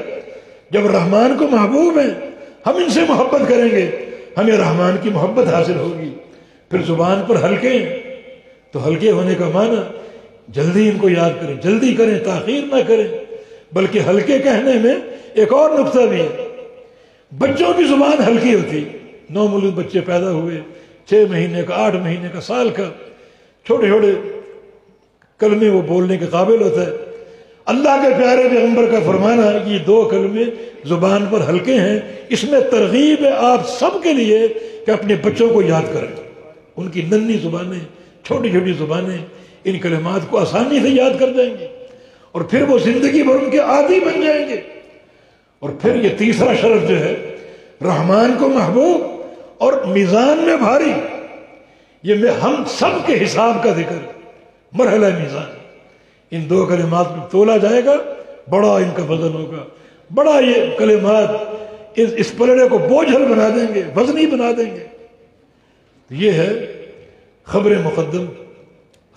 جب رحمان کو محبوب ہیں ہم ان سے محبت کریں گے، ہمیں رحمان کی محبت حاصل ہوگی۔ پھر زبان پر ہلکے ہیں تو ہلکے ہونے کا معنی جلدی ان کو یاد کریں، جلدی کریں، تاخیر نہ کریں۔ بلکہ ہلکے کہنے میں ایک اور نقطہ بھی ہے، بچوں کی زبان ہلکی ہوتی، نومولود بچے پیدا ہوئے، 6 مہینے کا، 8 مہینے کا، سال کا، چھوٹے چھوٹے کلمے وہ بولنے کے قابل ہوتا ہے۔ اللہ کے پیارے پیغمبر کا فرمانا ہے کہ یہ 2 کلمے زبان پر ہلکے ہیں، اس میں ترغیب ہے آپ سب کے لیے کہ اپنے بچوں کو یاد کریں۔ ان کی ننھی زبانیں، چھوٹی چھوٹی زبانیں ان کلمات کو آسانی سے یاد کر دیں گے اور پھر وہ زندگی بھر ان کے عادی بن جائیں گے۔ اور پھر یہ تیسرا شرف جو ہے، رحمان کو محبوب اور میزان میں بھاری، یہ ہم سب کے حساب کا ذکر، مرحلہ میزان، ان 2 کلمات میں تولا جائے گا، بڑا ان کا وزن ہوگا، بڑا یہ کلمات اس پلڑے کو بوجھل بنا دیں گے، وزنی بنا دیں گے۔ یہ ہے خبر مقدم،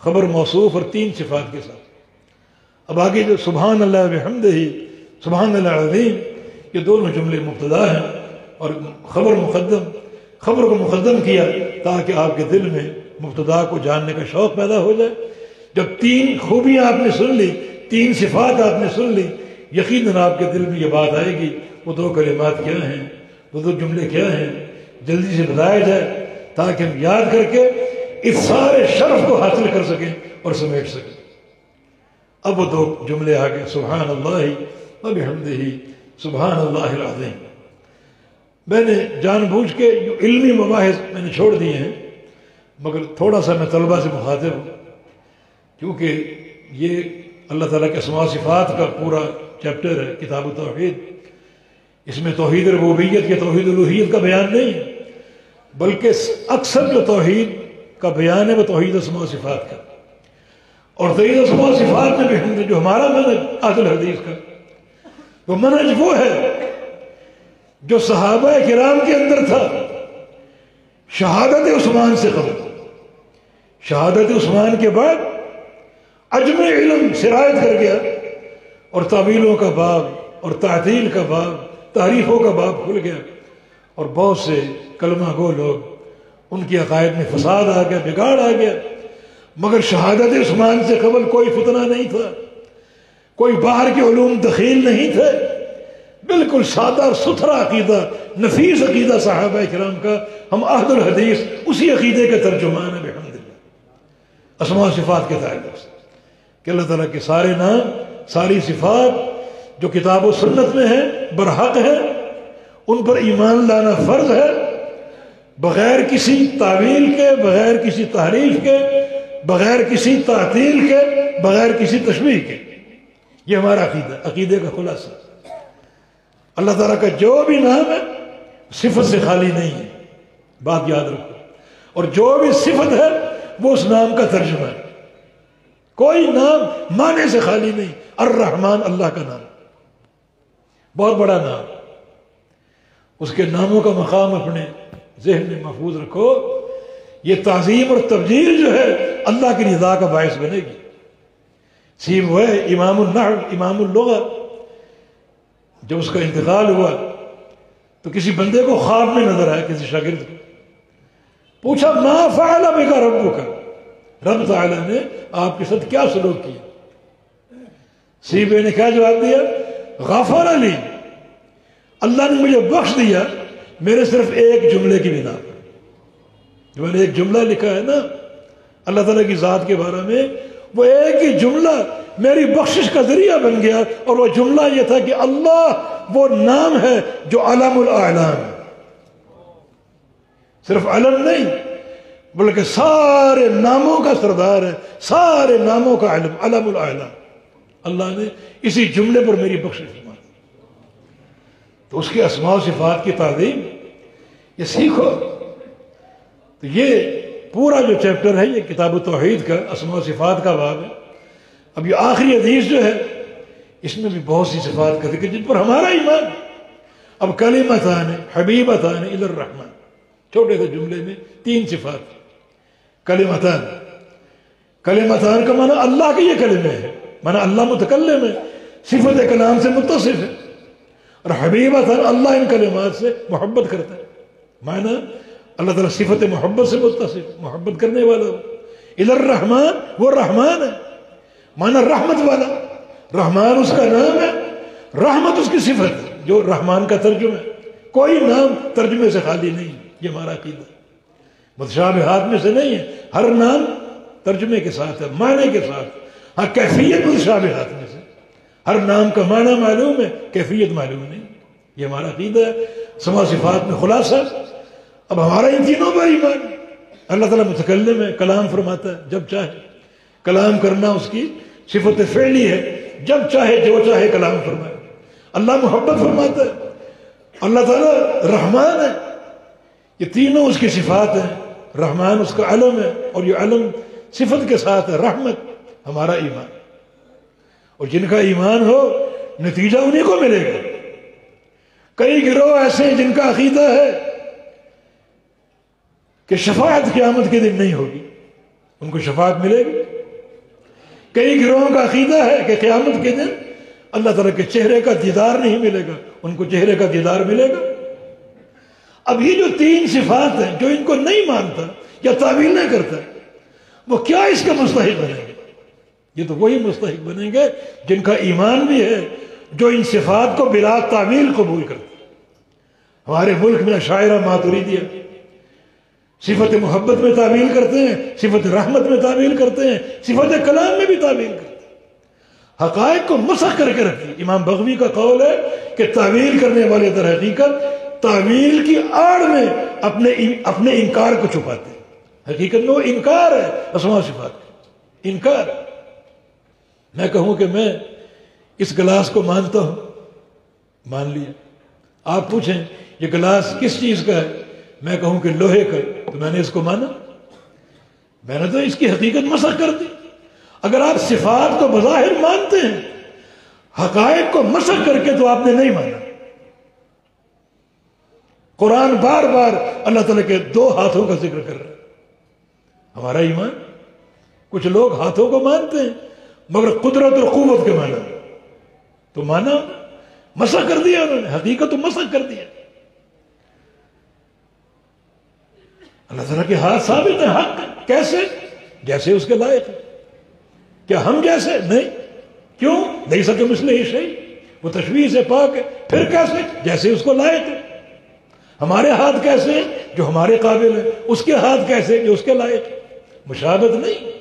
خبر موصوف اور 3 صفات کے ساتھ۔ اب آگے جو سبحان اللہ بحمدہ، سبحان اللہ العظیم، یہ دونوں جملے مبتدا ہیں اور خبر مقدم، خبر کو مقدم کیا تاکہ آپ کے دل میں مبتدا کو جاننے کا شوق پیدا ہو جائے۔ جب 3 خوبیاں آپ نے سن لی، 3 صفات آپ نے سن لی، یقیناً آپ کے دل میں یہ بات آئے گی وہ 2 کلمات کیا ہیں، وہ 2 جملے کیا ہیں، جلدی سے بتایا جائے تاکہ ہم یاد کر کے اس سارے شرف کو حاصل کر سکیں اور سمیٹ سکیں۔ اب وہ 2 جملے آگے، سبحان اللہ و بحمدہ، سبحان اللہ العظیم۔ میں نے جان بوجھ کے علمی مباحث میں نے چھوڑ دیے ہیں، مگر تھوڑا سا میں طلبہ سے مخاطب ہوں، کیونکہ یہ اللہ تعالیٰ کے اسماء و صفات کا پورا چیپٹر ہے کتاب التوحید۔ اس میں توحید ربوبیت یا توحید الوہیت کا بیان نہیں ہے، بلکہ اکثر جو توحید کا بیان ہے وہ توحید اسماء و صفات کا، اور توحید اسماء و صفات میں بھی جو ہمارا منہج اہل حدیث کا، وہ منہج وہ ہے جو صحابہ کرام کے اندر تھا شہادت عثمان سے قبل۔ شہادت عثمان کے بعد عجم علم سرایت کر گیا اور تعویلوں کا باب اور تعطیل کا باب، تعریفوں کا باب کھل گیا، اور بہت سے کلمہ گو لوگ ان کی عقائد میں فساد آ گیا، بگاڑ آ گیا۔ مگر شہادت عثمان سے قبل کوئی فتنہ نہیں تھا، کوئی باہر کے علوم دخیل نہیں تھے، بالکل سادہ اور ستھرا عقیدہ، نفیس عقیدہ صحابہ کرام کا۔ ہم اہل الحدیث اسی عقیدے کے ترجمان ہیں بحمدللہ، اسماء و صفات کے تعلق سے، کہ اللہ تعالیٰ کے سارے نام، ساری صفات جو کتاب و سنت میں ہیں برحق ہیں، ان پر ایمان لانا فرض ہے، بغیر کسی تعویل کے، بغیر کسی تحریف کے، بغیر کسی تعطیل کے، بغیر کسی تشبیہ کے. یہ ہمارا عقیدہ، عقیدے کا خلاصہ. اللہ تعالیٰ کا جو بھی نام ہے صفت سے خالی نہیں ہے، بات یاد رکھو. اور جو بھی صفت ہے وہ اس نام کا ترجمہ ہے. کوئی نام معنی سے خالی نہیں. الرحمن اللہ کا نام، بہت بڑا نام. اس کے ناموں کا مقام اپنے ذہن میں محفوظ رکھو. یہ تعظیم اور تبجیل جو ہے اللہ کی رضا کا باعث بنے گی. سیب وہ ہے امام النحو، امام اللغہ. جب اس کا انتقال ہوا تو کسی بندے کو خواب میں نظر آیا، کسی شاگرد کو. پوچھا ما فعل بک ربک، رب تعالیٰ نے آپ کے ساتھ کیا سلوک کیا؟ سیبے نے کیا جواب دیا؟ غفر علی، اللہ نے مجھے بخش دیا میرے صرف ایک جملے کی بنا پر. جو میں نے ایک جملہ لکھا ہے نا اللہ تعالیٰ کی ذات کے بارے میں، وہ ایک ہی جملہ میری بخشش کا ذریعہ بن گیا. اور وہ جملہ یہ تھا کہ اللہ وہ نام ہے جو علم الاعلام ہے. صرف علم نہیں بلکہ سارے ناموں کا سردار ہے، سارے ناموں کا علم، علم الاعلام. اللہ نے اسی جملے پر میری بخشش فرمائی. تو اس کے اسماء و صفات کی تعظیم یہ سیکھو. تو یہ پورا جو چیپٹر ہے یہ کتاب التوحید کا اسماء و صفات کا باب ہے. اب یہ آخری حدیث جو ہے اس میں بھی بہت سی صفات کا ذکر جن پر ہمارا ایمان. اب کلمتان حبیبتان الی الرحمن، چھوٹے سے جملے میں 3 صفات. کلمتان، کلمتان کا معنی اللہ کے یہ کلمے ہیں، معنی اللہ متکلم ہے، صفت کلام سے متصف ہے. اور حبیبتان اللہ ان کلمات سے محبت کرتا ہے، معنی اللہ تعالیٰ صفت محبت سے متصف، محبت کرنے والا ہو. الی الرحمن، وہ رحمان ہے، معنی رحمت والا. رحمان اس کا نام ہے، رحمت اس کی صفت ہے جو رحمان کا ترجمہ ہے. کوئی نام ترجمے سے خالی نہیں. یہ ہمارا عقیدہ متشابہات میں سے نہیں ہے. ہر نام ترجمے کے ساتھ ہے، معنی کے ساتھ. ہاں کیفیت متشابہات میں سے، ہر نام کا معنی معلوم ہے، کیفیت معلوم نہیں. یہ ہمارا عقیدہ ہے. اسماء صفات میں خلاصہ. اب ہمارا ان تینوں پر ایمان. اللہ تعالیٰ متکلم ہے، کلام فرماتا ہے جب چاہے. کلام کرنا اس کی صفت فعلی ہے، جب چاہے جو چاہے کلام فرمائے. اللہ محبت فرماتا ہے. اللہ تعالیٰ رحمان ہے. یہ تینوں اس کی صفات ہیں. رحمان اس کا علم ہے اور یہ علم صفت کے ساتھ ہے، رحمت. ہمارا ایمان. اور جن کا ایمان ہو نتیجہ انہیں کو ملے گا. کئی گروہ ایسے ہیں جن کا عقیدہ ہے کہ شفاعت قیامت کے دن نہیں ہوگی، ان کو شفاعت ملے گی. کئی گروہوں کا عقیدہ ہے کہ قیامت کے دن اللہ تعالیٰ کے چہرے کا دیدار نہیں ملے گا، ان کو چہرے کا دیدار ملے گا. اب یہ جو 3 صفات ہیں جو ان کو نہیں مانتا یا تعویل نہیں کرتا، وہ کیا اس کا مستحق بنیں گے؟ یہ تو وہی مستحق بنیں گے جن کا ایمان بھی ہے، جو ان صفات کو بلا تعویل قبول کرتے. ہمارے ملک میں اشاعرہ ماتریدیہ صفت محبت میں تعویل کرتے ہیں، صفت رحمت میں تعویل کرتے ہیں، صفت کلام میں بھی تعویل کرتے ہیں. حقائق کو مسخ کر کے رکھتے ہیں. امام بغوی کا قول ہے کہ تعویل کرنے والے در حقیقت تعویل کی آڑ میں اپنے انکار کو چھپاتے ہیں. حقیقت میں وہ انکار ہے اسماء و صفات کا، انکار. میں کہوں کہ میں اس گلاس کو مانتا ہوں، مان لیا. آپ پوچھیں یہ گلاس کس چیز کا ہے، میں کہوں کہ لوہے کا، تو میں نے اس کو مانا. میں نے تو اس کی حقیقت مسخ کر دی. اگر آپ صفات کو بظاہر مانتے ہیں، حقائق کو مسخ کر کے، تو آپ نے نہیں مانا. قرآن بار بار اللہ تعالیٰ کے 2 ہاتھوں کا ذکر کر رہا ہے. ہمارا ایمان، کچھ لوگ ہاتھوں کو مانتے ہیں مگر قدرت اور قوت کے مانا تو مانا مسخ کر دیا انہوں نے، حقیقت تو مسخ کر دیا. اللہ تعالیٰ کے ہاتھ ثابت ہے، حق. کیسے؟ جیسے اس کے لائق ہے. کیا ہم جیسے؟ نہیں. کیوں؟ لیس کمثلہ شیء، وہ تشبیہ سے پاک ہے. پھر کیسے؟ جیسے اس کو لائق ہے. ہمارے ہاتھ کیسے ہیں؟ جو ہمارے قابل ہیں. اس کے ہاتھ کیسے؟ جو اس کے لائق ہے. مشابہت نہیں.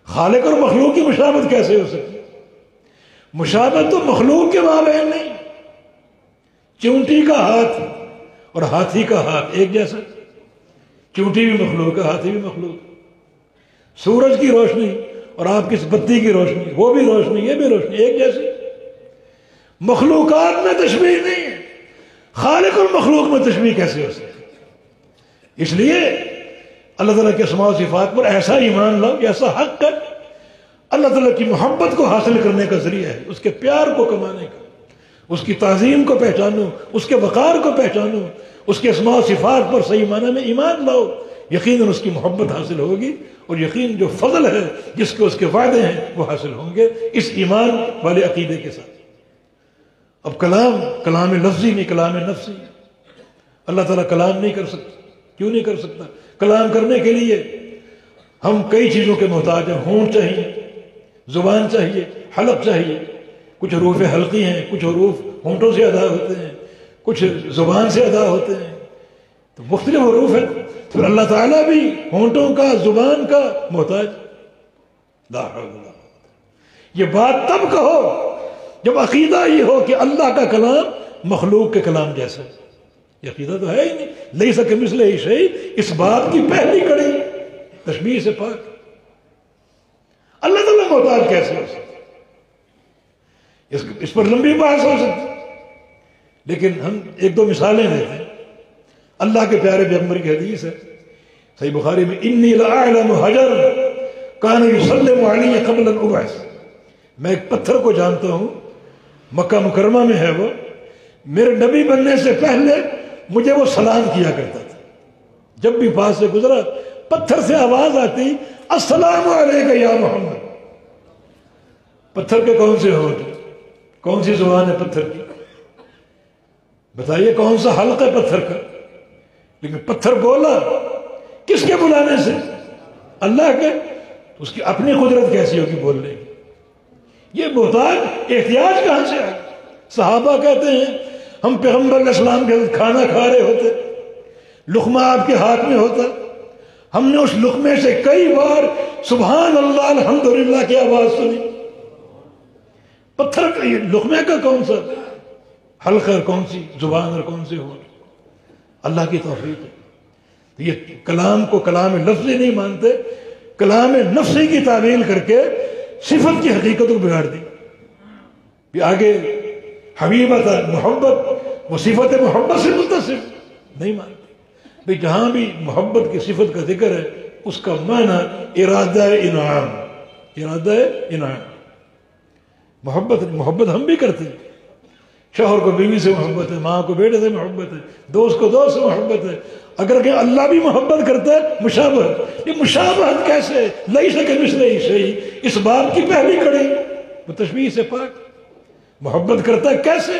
خالق اور مخلوق کی مشابہت کیسے ہو سکتی؟ مشابہت تو مخلوق کے مابین نہیں. چونٹی کا ہاتھ اور ہاتھی کا ہاتھ ایک جیسا. چونٹی بھی مخلوق ہے، ہاتھی بھی مخلوق. سورج کی روشنی اور آپ کی اس بتی کی روشنی، وہ بھی روشنی یہ بھی روشنی ایک جیسی۔ مخلوقات میں تشبیہ نہیں ہے، خالق اور مخلوق میں تشبیہ کیسے ہو سکتی؟ اس لیے اللہ تعالیٰ کے اسماء و صفات پر ایسا ایمان لاؤ، ایسا حق ہے، اللہ تعالیٰ کی محبت کو حاصل کرنے کا ذریعہ ہے، اس کے پیار کو کمانے کا، اس کی تعظیم کو پہچانو، اس کے وقار کو پہچانو، اس کے اسماء و صفات پر صحیح معنی میں ایمان لاؤ، یقیناً اس کی محبت حاصل ہوگی، اور یقین جو فضل ہے جس کے اس کے وعدے ہیں وہ حاصل ہوں گے اس ایمان والے عقیدے کے ساتھ۔ اب کلام لفظی نہیں، کلام نفسی۔ اللہ تعالیٰ کلام نہیں کر سکتا، کیوں نہیں کر سکتا؟ کلام کرنے کے لیے ہم کئی چیزوں کے محتاج ہیں، ہونٹ چاہیے، زبان چاہیے، حلق چاہیے، کچھ حروف حلقی ہیں، کچھ حروف ہونٹوں سے ادا ہوتے ہیں، کچھ زبان سے ادا ہوتے ہیں، تو مختلف حروف ہیں۔ پھر اللہ تعالیٰ بھی ہونٹوں کا، زبان کا محتاج۔ لا حول ولا قوة۔ یہ بات تب کہو جب عقیدہ یہ ہو کہ اللہ کا کلام مخلوق کے کلام جیسا ہے۔ یہ عقیدہ تو ہے ہی نہیں، لیس کمثلہ شیء، اس بات کی پہلی کڑی تشبیہ سے پاک۔ اللہ تعالیٰ محتاج کیسے ہو سکتا؟ اس پر لمبی بحث ہو سکتی، لیکن ہم ایک دو مثالیں دیتے ہیں۔ اللہ کے پیارے پیغمبر کی حدیث ہے صحیح بخاری میں، انی لأعلم حجر کان یسلم علی قبل ان ابعث، میں ایک پتھر کو جانتا ہوں، مکہ مکرمہ میں ہے وہ، میرے نبی بننے سے پہلے مجھے وہ سلام کیا کرتا تھا، جب بھی پاس سے گزرا پتھر سے آواز آتی السلام علیکہ یا محمد۔ پتھر کے کون سے ہونٹ، کون سی زبان ہے پتھر کی؟ بتائیے کون سا حلق ہے پتھر کا؟ لیکن پتھر بولا کس کے بلانے سے؟ اللہ کے۔ اس کی اپنی قدرت کیسی ہوگی بولنے کی؟ یہ محتاج احتیاج کہاں سے آئے؟ صحابہ کہتے ہیں ہم پیغمبر علیہ السلام کے کھانا کھا رہے ہوتے، لقمہ آپ کے ہاتھ میں ہوتا، ہم نے اس لقمے سے کئی بار سبحان اللہ الحمدللہ کی آواز سنی۔ پتھر کا، یہ لقمے کا کون سا حلقہ اور کون سی زبان اور کون سے ہونٹ؟ اللہ کی توفیق ہے۔ تو یہ کلام کو کلام لفظی نہیں مانتے، کلام نفسی کی تعویل کر کے صفت کی حقیقت کو بگاڑ دی۔ بھی آگے حبیبت محبت، وہ صفت محبت سے متصف نہیں مانتے۔ بھی جہاں بھی محبت کی صفت کا ذکر ہے اس کا معنی ارادہ انعام، ارادہ انعام۔ محبت ہم بھی کرتے ہیں، شوہر کو بیوی سے محبت ہے، ماں کو بیٹے سے محبت ہے، دوست کو دوست سے محبت ہے، اگر کہ اللہ بھی محبت کرتا ہے۔ مشابہت، یہ مشابہت کیسے؟ لیس کمثلہ شیء، اس بات کی پہلی کڑی وہ تشبیہ سے پاک۔ محبت کرتا ہے کیسے؟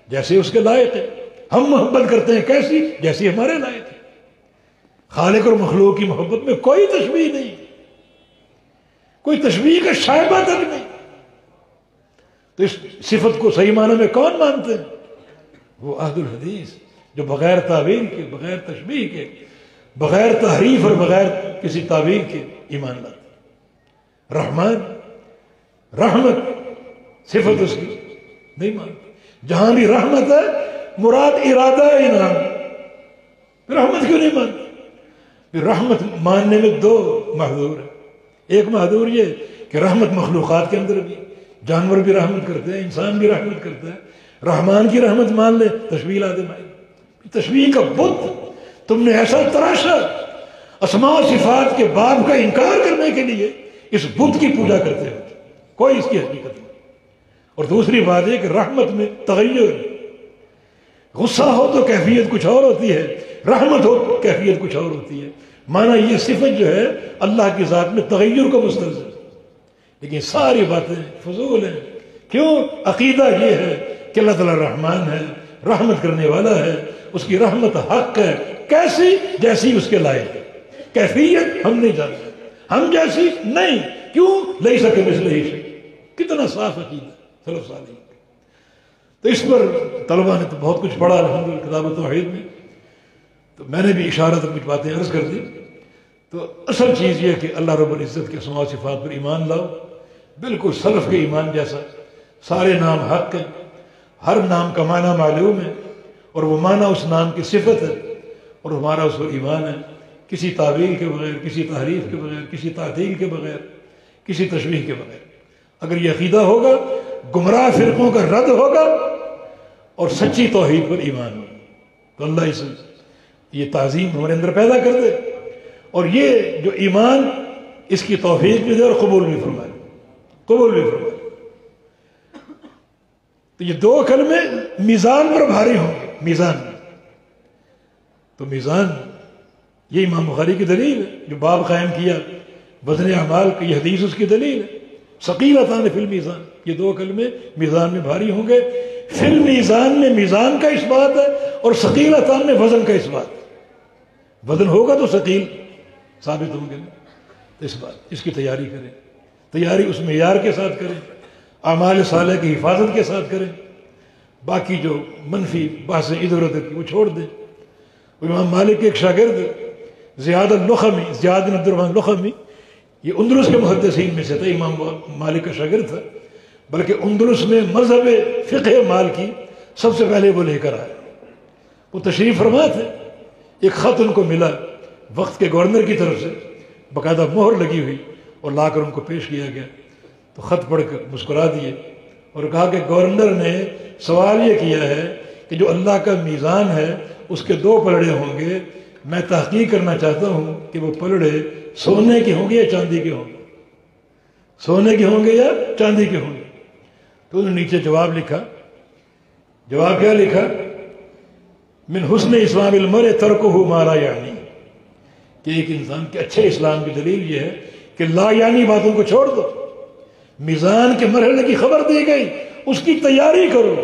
جیسے اس کے لائق ہے۔ ہم محبت کرتے ہیں کیسی؟ جیسی ہمارے لائق ہے۔ خالق اور مخلوق کی محبت میں کوئی تشبیہ نہیں، کوئی تشبیہ کا شائبہ تک نہیں۔ تو اس صفت کو صحیح معنی میں کون مانتے ہیں؟ وہ اہل الحدیث، جو بغیر تعویل کے، بغیر تشبیہ کے، بغیر تحریف اور بغیر کسی تعویل کے ایمان لاتے۔ رحمان، رحمت، صفت اس کی نہیں مانتے۔ جہاں بھی رحمت ہے مراد ارادہ انعام، رحمت کیوں نہیں مانتے؟ پھر رحمت ماننے میں دو محظور ہیں۔ ایک محظور یہ کہ رحمت مخلوقات کے اندر بھی، جانور بھی رحمت کرتے ہیں، انسان بھی رحمت کرتا ہے، رحمان کی رحمت مان لے تشبیہ لازم آئے۔ تشبیہ کا بت تم نے ایسا تراشا، اسماء و صفات کے باب کا انکار کرنے کے لیے اس بت کی پوجا کرتے ہو، کوئی اس کی حقیقت نہیں۔ اور دوسری بات یہ کہ رحمت میں تغیر، غصہ ہو تو کیفیت کچھ اور ہوتی ہے، رحمت ہو تو کیفیت کچھ اور ہوتی ہے۔ معنی یہ صفت جو ہے اللہ کی ذات میں تغیر کو مستلزم، لیکن ساری باتیں فضول ہیں۔ کیوں؟ عقیدہ یہ ہے کہ اللہ تعالیٰ رحمان ہے، رحمت کرنے والا ہے، اس کی رحمت حق ہے، کیسی؟ جیسی اس کے لائق ہے۔ کیفیت ہم نہیں جانتے، ہم جیسی نہیں۔ کیوں؟ لیس کمثلہ شیء۔ کتنا صاف عقیدہ سلف صالحین۔ تو اس پر طلبہ نے تو بہت کچھ پڑھا الحمدللہ کتاب توحید میں، تو میں نے بھی اشارہ تک کچھ باتیں عرض کر دی۔ تو اصل چیز یہ کہ اللہ رب العزت کے اسماء و صفات پر ایمان لاؤ، بالکل سلف کے ایمان جیسا۔ سارے نام حق ہیں، ہر نام کا معنی معلوم ہے، اور وہ معنی اس نام کی صفت ہے، اور ہمارا اس پر ایمان ہے۔ کسی تعویل کے بغیر، کسی تحریف کے بغیر، کسی تعطیل کے بغیر، کسی تشبیہ کے بغیر۔ اگر یہ عقیدہ ہوگا، گمراہ فرقوں کا رد ہوگا اور سچی توحید پر ایمان ہوگا، تو اللہ اس یہ تعظیم ہمارے اندر پیدا کر دے، اور یہ جو ایمان اس کی توفیق بھی دے اور قبول بھی فرمائے، قبول بھی فرمائے۔ تو یہ دو کلمے میزان پر بھاری ہوں گے، میزان میں۔ تو میزان یہ امام بخاری کی دلیل ہے، جو باب قائم کیا وزن اعمال کی، یہ حدیث اس کی دلیل ہے۔ ثقیلتان فی المیزان، یہ دو کلمے میزان میں بھاری ہوں گے۔ فی المیزان میں میزان کا اس بات ہے، اور ثقیلتان میں وزن کا اس بات ہے۔ وزن ہوگا تو ثقیل ثابت ہوں گے، تو اس کی تیاری کریں، تیاری اس معیار کے ساتھ کریں، اعمال صالح کی حفاظت کے ساتھ کریں، باقی جو منفی باتیں ادھر ادھر کی وہ چھوڑ دیں۔ امام مالک کے ایک شاگرد زیاد النخمی، زیاد بن عبد الرحمن النخمی، یہ اندلس کے محدثین میں سے تھا، امام مالک کا شاگرد تھا، بلکہ اندلس میں مذہب فقہ مال کی سب سے پہلے وہ لے کر آئے۔ وہ تشریف فرما تھے، ایک خط ان کو ملا وقت کے گورنر کی طرف سے، باقاعدہ مہر لگی ہوئی، اور لا کر ان کو پیش کیا گیا۔ تو خط پڑھ کر مسکرا دیے اور کہا کہ گورنر نے سوال یہ کیا ہے کہ جو اللہ کا میزان ہے اس کے دو پلڑے ہوں گے، میں تحقیق کرنا چاہتا ہوں کہ وہ پلڑے سونے کے ہوں گے یا چاندی کے ہوں گے، سونے کے ہوں گے یا چاندی کے ہوں گے۔ تو انہوں نے نیچے جواب لکھا۔ جواب کیا لکھا؟ من حسن اسلام المرء ترکہ ما لا یعنی، کہ ایک انسان کے اچھے اسلام کی دلیل یہ ہے کہ لا یعنی باتوں کو چھوڑ دو۔ میزان کے مرحلے کی خبر دی گئی، اس کی تیاری کرو۔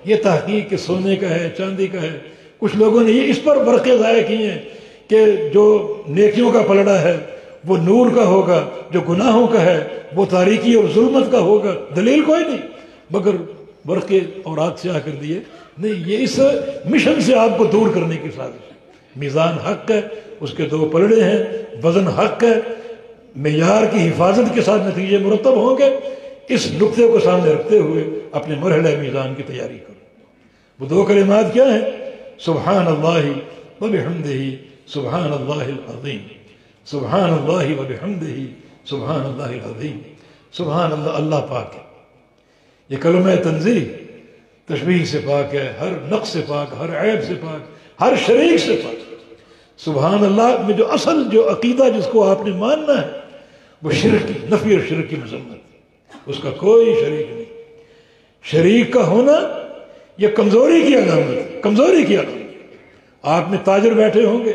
یہ تحقیق کہ سونے کا ہے چاندی کا ہے، کچھ لوگوں نے یہ اس پر برقع ضائع کی ہیں کہ جو نیکیوں کا پلڑا ہے وہ نور کا ہوگا، جو گناہوں کا ہے وہ تاریکی اور ظلمت کا ہوگا۔ دلیل کوئی نہیں مگر برقع اور آگ سے آ کر دیے۔ نہیں، یہ اس مشن سے آپ کو دور کرنے کی سازش ہے۔ میزان حق ہے، اس کے دو پلڑے ہیں، وزن حق ہے، معیار کی حفاظت کے ساتھ نتیجے مرتب ہوں گے۔ اس نقطے کو سامنے رکھتے ہوئے اپنے مرحلہ میزان کی تیاری کرو۔ وہ دو کلمات کیا ہیں؟ سبحان اللہ وبحمدہ سبحان اللہ العظیم، سبحان اللہ وبحمدہ سبحان اللہ العظیم۔ سبحان اللہ، اللہ پاک ہے، یہ کلمہ تنزیہ تشبیہ سے پاک ہے، ہر نقص سے پاک، ہر عیب سے پاک، ہر شریک سے پاک۔ سبحان اللہ میں جو اصل جو عقیدہ جس کو آپ نے ماننا ہے وہ شرک کی نفی اور شرک کی مذمت، اس کا کوئی شریک نہیں۔ شریک کا ہونا یہ کمزوری کی علامت ہے، کمزوری کی علامت۔ آپ میں تاجر بیٹھے ہوں گے،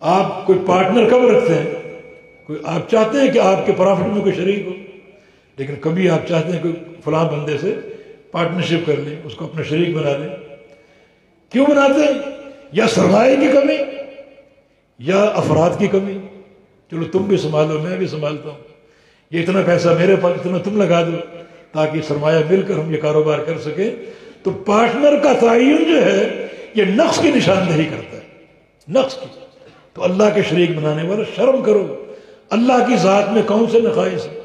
آپ کوئی پارٹنر کب رکھتے ہیں؟ کوئی آپ چاہتے ہیں کہ آپ کے پرافٹ میں کوئی شریک ہو، لیکن کبھی آپ چاہتے ہیں کوئی فلاں بندے سے پارٹنرشپ کر لیں، اس کو اپنا شریک بنا لیں۔ کیوں بناتے ہیں؟ یا سرمایہ کی کمی یا افراد کی کمی۔ چلو تم بھی سنبھالو، میں بھی سنبھالتا ہوں، یہ اتنا پیسہ میرے پاس، اتنا تم لگا دو تاکہ سرمایہ مل کر ہم یہ کاروبار کر سکیں۔ تو پارٹنر کا تعین جو ہے یہ نقص کی نشاندہی کرتا ہے، نقص کی۔ تو اللہ کے شریک بنانے والا شرم کرو، اللہ کی ذات میں کون سے نقائص ہیں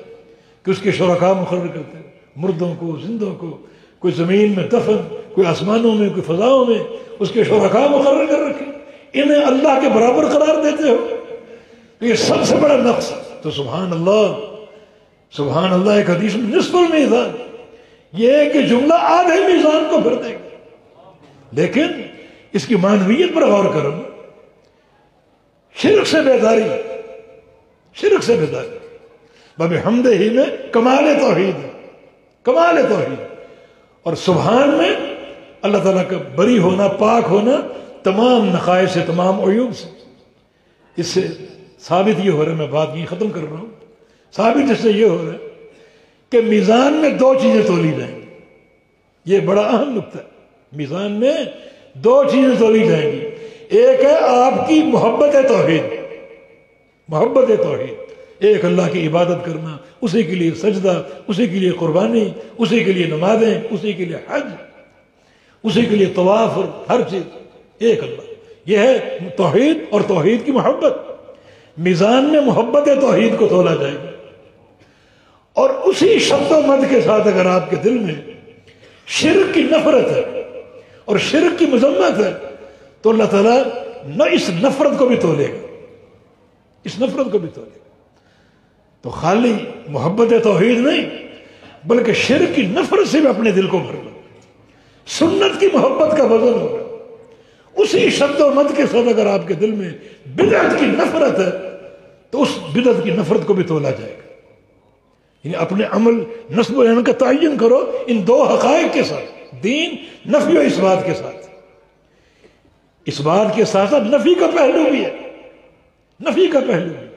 کہ اس کے شرکاء مقرر کرتے ہیں، مردوں کو، زندوں کو، کوئی زمین میں دفن، کوئی آسمانوں میں، کوئی فضاؤں میں، اس کے شرکاء مقرر کر رکھے، انہیں اللہ کے برابر قرار دیتے ہو، تو یہ سب سے بڑا نقص ہے۔ تو سبحان اللہ، سبحان اللہ ایک حدیث میں نصف المیزان، یہ ہے کہ جملہ آدھے میزان کو بھر دے گا۔ لیکن اس کی معنویت پر غور کرو، شرک سے بیداری، شرک سے بیداری۔ بحمدہ ہی میں کمال توحید ہے، کمال توحید، اور سبحان میں اللہ تعالیٰ کا بری ہونا، پاک ہونا تمام نقائص سے، تمام عیوب سے۔ اس سے ثابت یہ ہو رہا ہے، میں بات یہ ختم کر رہا ہوں، ثابت اس سے یہ ہو رہا ہے کہ میزان میں دو چیزیں تولی جائیں گی۔ یہ بڑا اہم نقطہ ہے، میزان میں دو چیزیں تولی جائیں گی۔ ایک ہے آپ کی محبت توحید، محبت توحید، ایک اللہ کی عبادت کرنا، اسی کے لیے سجدہ، اسی کے لیے قربانی، اسی کے لیے نمازیں، اسی کے لیے حج، اسی کے لیے طواف، اور ہر چیز ایک اللہ۔ یہ ہے توحید اور توحید کی محبت۔ میزان میں محبت توحید کو تولا جائے گا، اور اسی شد و مد کے ساتھ اگر آپ کے دل میں شرک کی نفرت ہے اور شرک کی مذمت ہے تو اللہ تعالیٰ نہ اس نفرت کو بھی تولے گا، اس نفرت کو بھی تولے گا۔ تو خالی محبت توحید نہیں بلکہ شرک کی نفرت سے بھی اپنے دل کو بھر لو، سنت کی محبت کا وزن ہوگا۔ اسی شد و مد کے ساتھ اگر آپ کے دل میں بدعت کی نفرت ہے تو اس بدعت کی نفرت کو بھی تولا جائے گا۔ یعنی اپنے عمل نصب و عین کا تعین کرو ان دو حقائق کے ساتھ، دین نفی و اثبات کے ساتھ۔ اثبات کے ساتھ ساتھ نفی کا پہلو بھی ہے، نفی کا پہلو بھی۔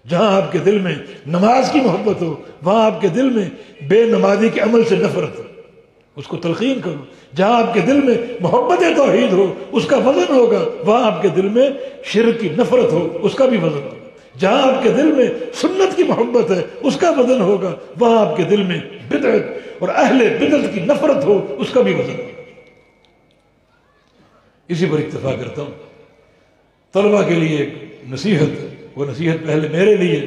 جہاں آپ کے دل میں نماز کی محبت ہو وہاں آپ کے دل میں بے نمازی کے عمل سے نفرت ہو، اس کو تلقین کرو۔ جہاں آپ کے دل میں محبت توحید ہو اس کا وزن ہوگا، وہاں آپ کے دل میں شرک کی نفرت ہو اس کا بھی وزن ہوگا۔ جہاں آپ کے دل میں سنت کی محبت ہے اس کا وزن ہوگا، وہاں آپ کے دل میں بدعت اور اہل بدعت کی نفرت ہو اس کا بھی وزن ہوگا۔ اسی پر اکتفا کرتا ہوں۔ طلبہ کے لیے ایک نصیحت ہے، وہ نصیحت پہلے میرے لیے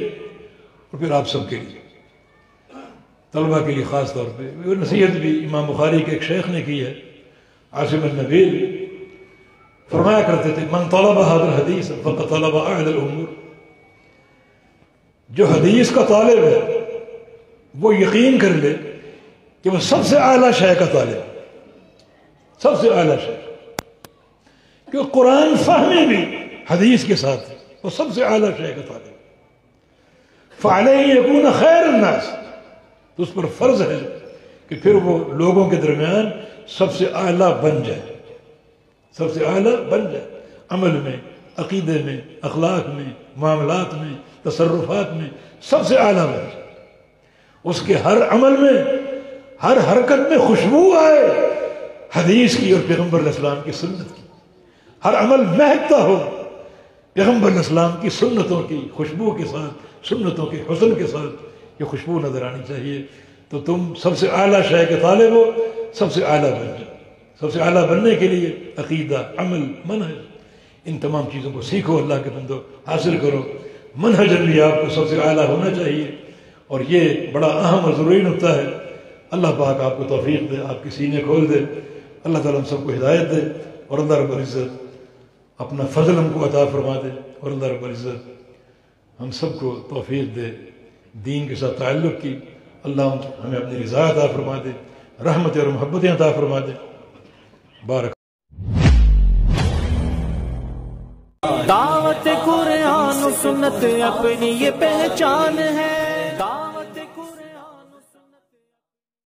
اور پھر آپ سب کے لیے، طلبہ کے لیے خاص طور پہ۔ وہ نصیحت بھی امام بخاری کے ایک شیخ نے کی ہے، عاصم النبیل، فرمایا کرتے تھے من طلب هذا الحدیث فقد طلب اعلی الامور۔ جو حدیث کا طالب ہے وہ یقین کر لے کہ وہ سب سے اعلیٰ شے کا طالب ہے، سب سے اعلیٰ شے، کہ قرآن فہمی بھی حدیث کے ساتھ وہ سب سے اعلیٰ شے کا طالب ہے۔ فعلیہ یکون خیر الناس، تو اس پر فرض ہے کہ پھر وہ لوگوں کے درمیان سب سے اعلیٰ بن جائے، سب سے اعلیٰ بن جائے، عمل میں، عقیدے میں، اخلاق میں، معاملات میں، تصرفات میں سب سے اعلیٰ بن جائے۔ اس کے ہر عمل میں، ہر حرکت میں خوشبو آئے حدیث کی اور پیغمبر علیہ السلام کی سنت کی، ہر عمل مہکتا ہو پیغمبر علیہ السلام کی سنتوں کی خوشبو کے ساتھ، سنتوں کے حسن کے ساتھ یہ خوشبو نظر آنی چاہیے۔ تو تم سب سے اعلیٰ شے کے طالب ہو، سب سے اعلیٰ بن جاؤ۔ سب سے اعلیٰ بننے کے لیے عقیدہ، عمل، منہج، ان تمام چیزوں کو سیکھو، اللہ کے بندو، حاصل کرو۔ منہج بھی آپ کو سب سے اعلیٰ ہونا چاہیے، اور یہ بڑا اہم اور ضروری نقطہ ہے۔ اللہ پاک آپ کو توفیق دے، آپ کے سینے کھول دے، اللہ تعالیٰ ہم سب کو ہدایت دے، اور اللہ رب العزت اپنا فضل ہم کو عطا فرما دے، اور اللہ رب العزت ہم سب کو توفیق دے دین کے ساتھ تعلق کی۔ اللہ ہمیں اپنی رضا عطا فرما دے، رحمت اور محبتیں عطا فرما دے۔ بارک۔ دعوت قرآن و سنت اپنی یہ پہچان ہے۔